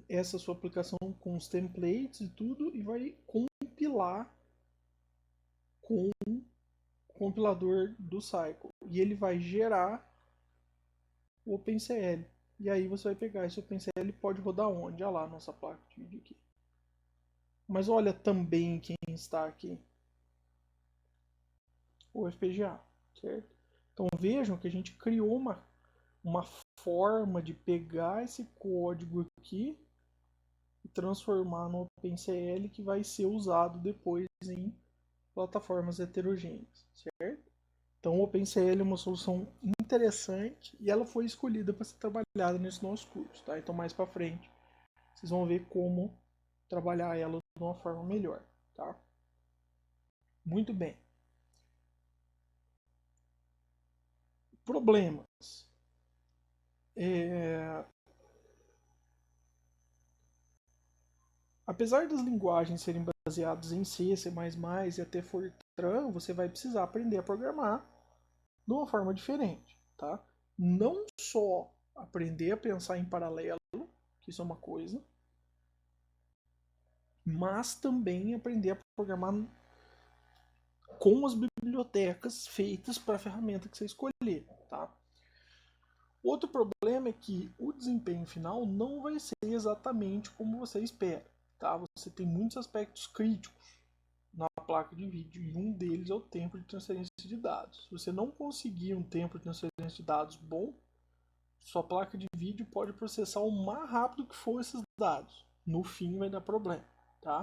essa sua aplicação com os templates e tudo e vai compilar com compilador do Cycle. E ele vai gerar o OpenCL. E aí você vai pegar esse OpenCL e pode rodar onde? Olha lá, nossa placa de vídeo aqui. Mas olha também quem está aqui. O FPGA, certo? Então vejam que a gente criou uma forma de pegar esse código aqui e transformar no OpenCL que vai ser usado depois em plataformas heterogêneas, certo? Então o OpenCL é uma solução interessante e ela foi escolhida para ser trabalhada nesse nosso curso, tá? Então mais para frente vocês vão ver como trabalhar ela de uma forma melhor, tá? Muito bem. Problemas. Apesar das linguagens serem baseadas em C, C++ e até Fortran, você vai precisar aprender a programar de uma forma diferente, tá? Não só aprender a pensar em paralelo, que isso é uma coisa, mas também aprender a programar com as bibliotecas feitas para a ferramenta que você escolher, tá? Outro problema é que o desempenho final não vai ser exatamente como você espera, tá? Você tem muitos aspectos críticos na placa de vídeo e um deles é o tempo de transferência de dados. Se você não conseguir um tempo de transferência de dados bom, sua placa de vídeo pode processar o mais rápido que for esses dados. No fim vai dar problema, tá?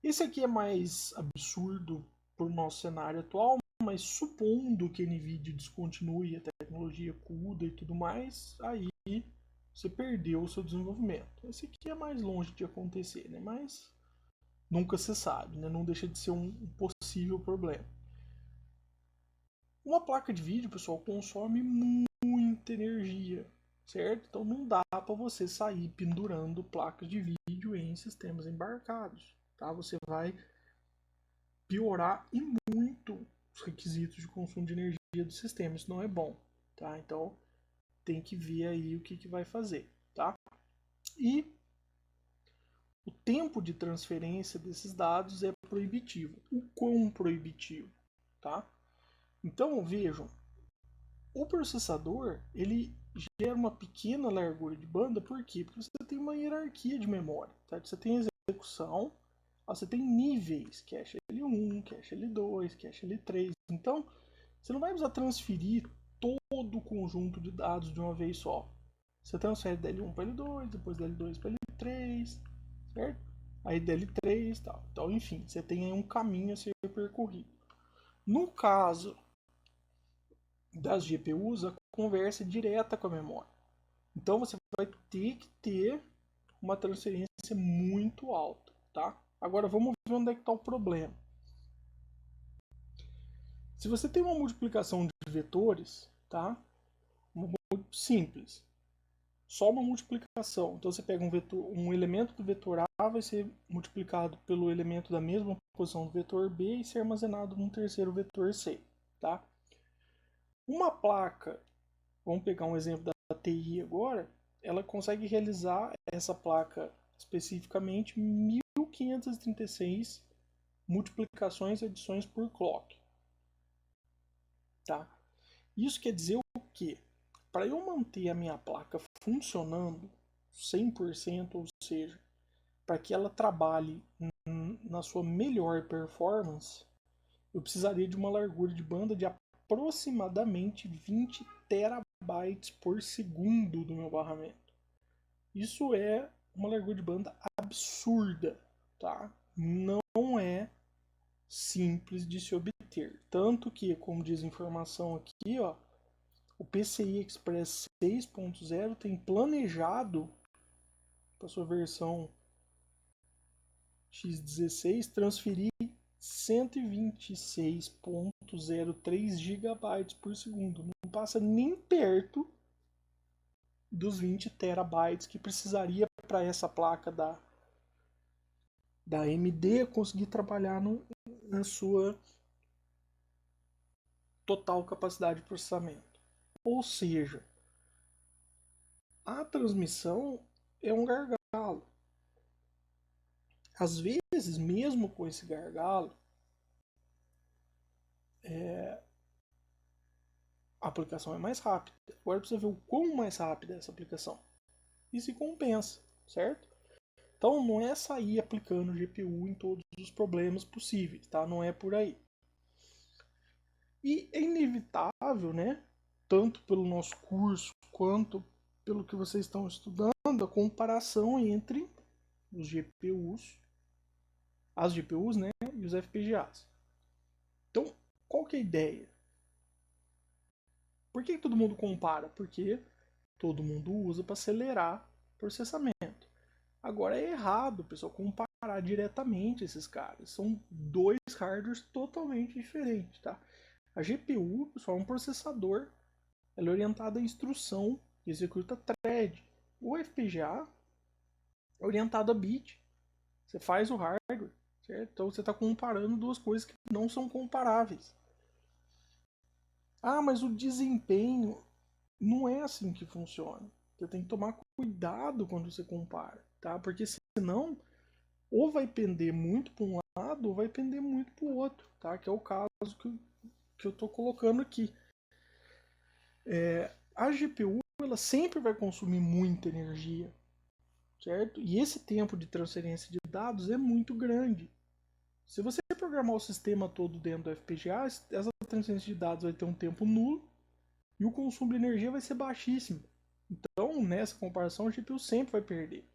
Esse aqui é mais absurdo para o nosso cenário atual, mas supondo que a NVIDIA descontinue a tecnologia CUDA e tudo mais, aí você perdeu o seu desenvolvimento. Esse aqui é mais longe de acontecer, né? Mas nunca se sabe, né? Não deixa de ser um possível problema. Uma placa de vídeo, pessoal, consome muita energia, certo? Então não dá para você sair pendurando placas de vídeo em sistemas embarcados, tá? Você vai piorar e muito os requisitos de consumo de energia do sistema. Isso não é bom, tá? Então tem que ver aí o que vai fazer, tá? E o tempo de transferência desses dados é proibitivo. O quão proibitivo, tá? Então vejam, o processador ele gera uma pequena largura de banda, por quê? Porque você tem uma hierarquia de memória, tá? Você tem execução, você tem níveis, cache L1, cache L2, cache L3. Então, você não vai precisar transferir todo o conjunto de dados de uma vez só. Você transfere da L1 para L2, depois da L2 para L3, certo? Aí da L3 e tal. Então, enfim, você tem aí um caminho a ser percorrido. No caso das GPUs, a conversa é direta com a memória. Então, você vai ter que ter uma transferência muito alta, tá? Agora vamos ver onde é que está o problema. Se você tem uma multiplicação de vetores, tá? Muito simples. Só uma multiplicação. Então você pega um elemento do vetor A vai ser multiplicado pelo elemento da mesma posição do vetor B e ser armazenado num terceiro vetor C, tá? Uma placa, vamos pegar um exemplo da TI agora, ela consegue realizar essa placa especificamente 1536 multiplicações e adições por clock. Tá? Isso quer dizer o quê? Para eu manter a minha placa funcionando 100%, ou seja, para que ela trabalhe na sua melhor performance, eu precisaria de uma largura de banda de aproximadamente 20 terabytes por segundo do meu barramento. Isso é uma largura de banda absurda, tá? Não é simples de se obter. Tanto que, como diz a informação aqui, ó, o PCI Express 6.0 tem planejado para sua versão X16 transferir 126.03 GB por segundo. Não passa nem perto dos 20 terabytes que precisaria para essa placa da AMD conseguir trabalhar na sua total capacidade de processamento. Ou seja, a transmissão é um gargalo. Às vezes, mesmo com esse gargalo, a aplicação é mais rápida. Agora precisa ver o quão mais rápida é essa aplicação. E se compensa, certo? Então não é sair aplicando GPU em todos os problemas possíveis, tá? Não é por aí. E é inevitável, né? Tanto pelo nosso curso quanto pelo que vocês estão estudando, a comparação entre os GPUs, as GPUs, né? E os FPGAs. Então, qual que é a ideia? Por que todo mundo compara? Porque todo mundo usa para acelerar processamento. Agora é errado, pessoal, comparar diretamente esses caras. São dois hardwares totalmente diferentes, tá? A GPU, pessoal, é um processador. Ela é orientada à instrução e executa thread. O FPGA é orientado a bit. Você faz o hardware, certo? Então você está comparando duas coisas que não são comparáveis. Ah, mas o desempenho não é assim que funciona. Você tem que tomar cuidado quando você compara, tá? Porque senão ou vai pender muito para um lado ou vai pender muito para o outro, tá? Que é o caso que eu estou colocando aqui. A GPU ela sempre vai consumir muita energia, certo? E esse tempo de transferência de dados é muito grande. Se você programar o sistema todo dentro do FPGA, essa transferência de dados vai ter um tempo nulo e o consumo de energia vai ser baixíssimo. Então, nessa comparação, a GPU sempre vai perder.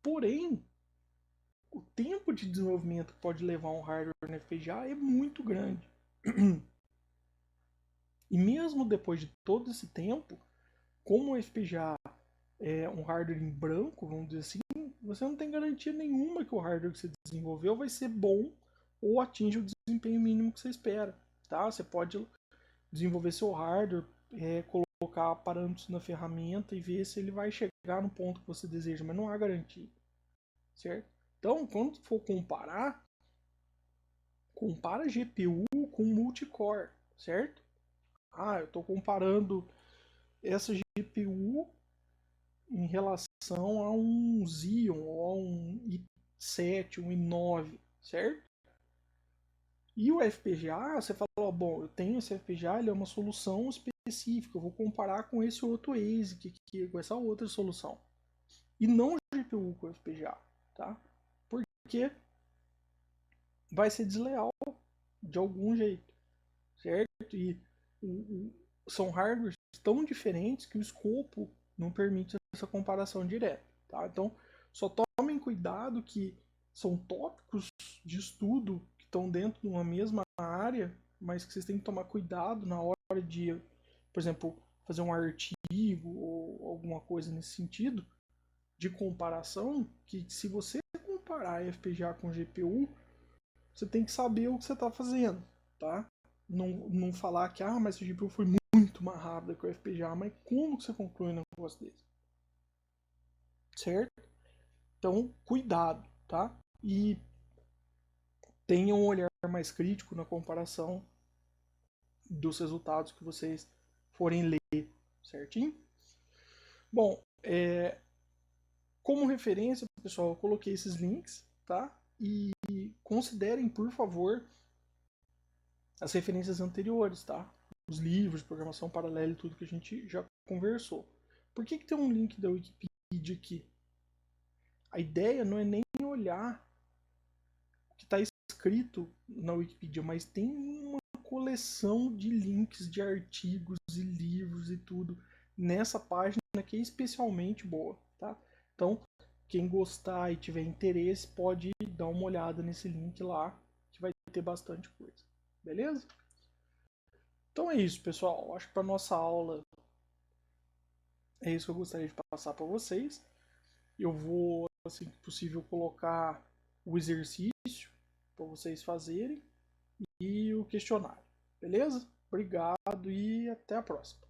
Porém, o tempo de desenvolvimento que pode levar um hardware no FPGA é muito grande. E mesmo depois de todo esse tempo, como o FPGA é um hardware em branco, vamos dizer assim, você não tem garantia nenhuma que o hardware que você desenvolveu vai ser bom ou atinge o desempenho mínimo que você espera. Tá? Você pode desenvolver seu hardware, colocar parâmetros na ferramenta e ver se ele vai chegar no ponto que você deseja, mas não há garantia. Certo? Então, quando for comparar, compara GPU com multicore, certo? Ah, eu estou comparando essa GPU em relação a um Xeon ou a um i7, um i9, certo? E o FPGA, você fala, bom, eu tenho esse FPGA, ele é uma solução específica, eu vou comparar com esse outro ASIC, com essa outra solução. E não o GPU com o FPGA, tá? Porque vai ser desleal de algum jeito, certo? E são hardwares tão diferentes que o escopo não permite essa comparação direta, tá? Então, só tomem cuidado que são tópicos de estudo que estão dentro de uma mesma área, mas que vocês têm que tomar cuidado na hora de, por exemplo, fazer um artigo ou alguma coisa nesse sentido de comparação, que se você comparar FPGA com GPU, você tem que saber o que você está fazendo, tá? Não falar que, mas o GPU foi muito mais rápido que o FPGA, mas como que você conclui um negócio desse? Certo? Então, cuidado, tá? E tenham um olhar mais crítico na comparação dos resultados que vocês forem ler, certinho? Bom, como referência, pessoal, eu coloquei esses links, tá? E considerem, por favor, as referências anteriores, tá? Os livros de programação paralela e tudo que a gente já conversou. Por que tem um link da Wikipedia aqui? A ideia não é nem olhar o que está escrito na Wikipedia, mas tem uma coleção de links de artigos e livros e tudo nessa página que é especialmente boa, tá? Então, quem gostar e tiver interesse pode dar uma olhada nesse link lá, que vai ter bastante coisa. Beleza? Então é isso, pessoal. Acho que para nossa aula é isso que eu gostaria de passar para vocês. Eu vou, assim que possível, colocar o exercício para vocês fazerem e o questionário. Beleza? Obrigado e até a próxima.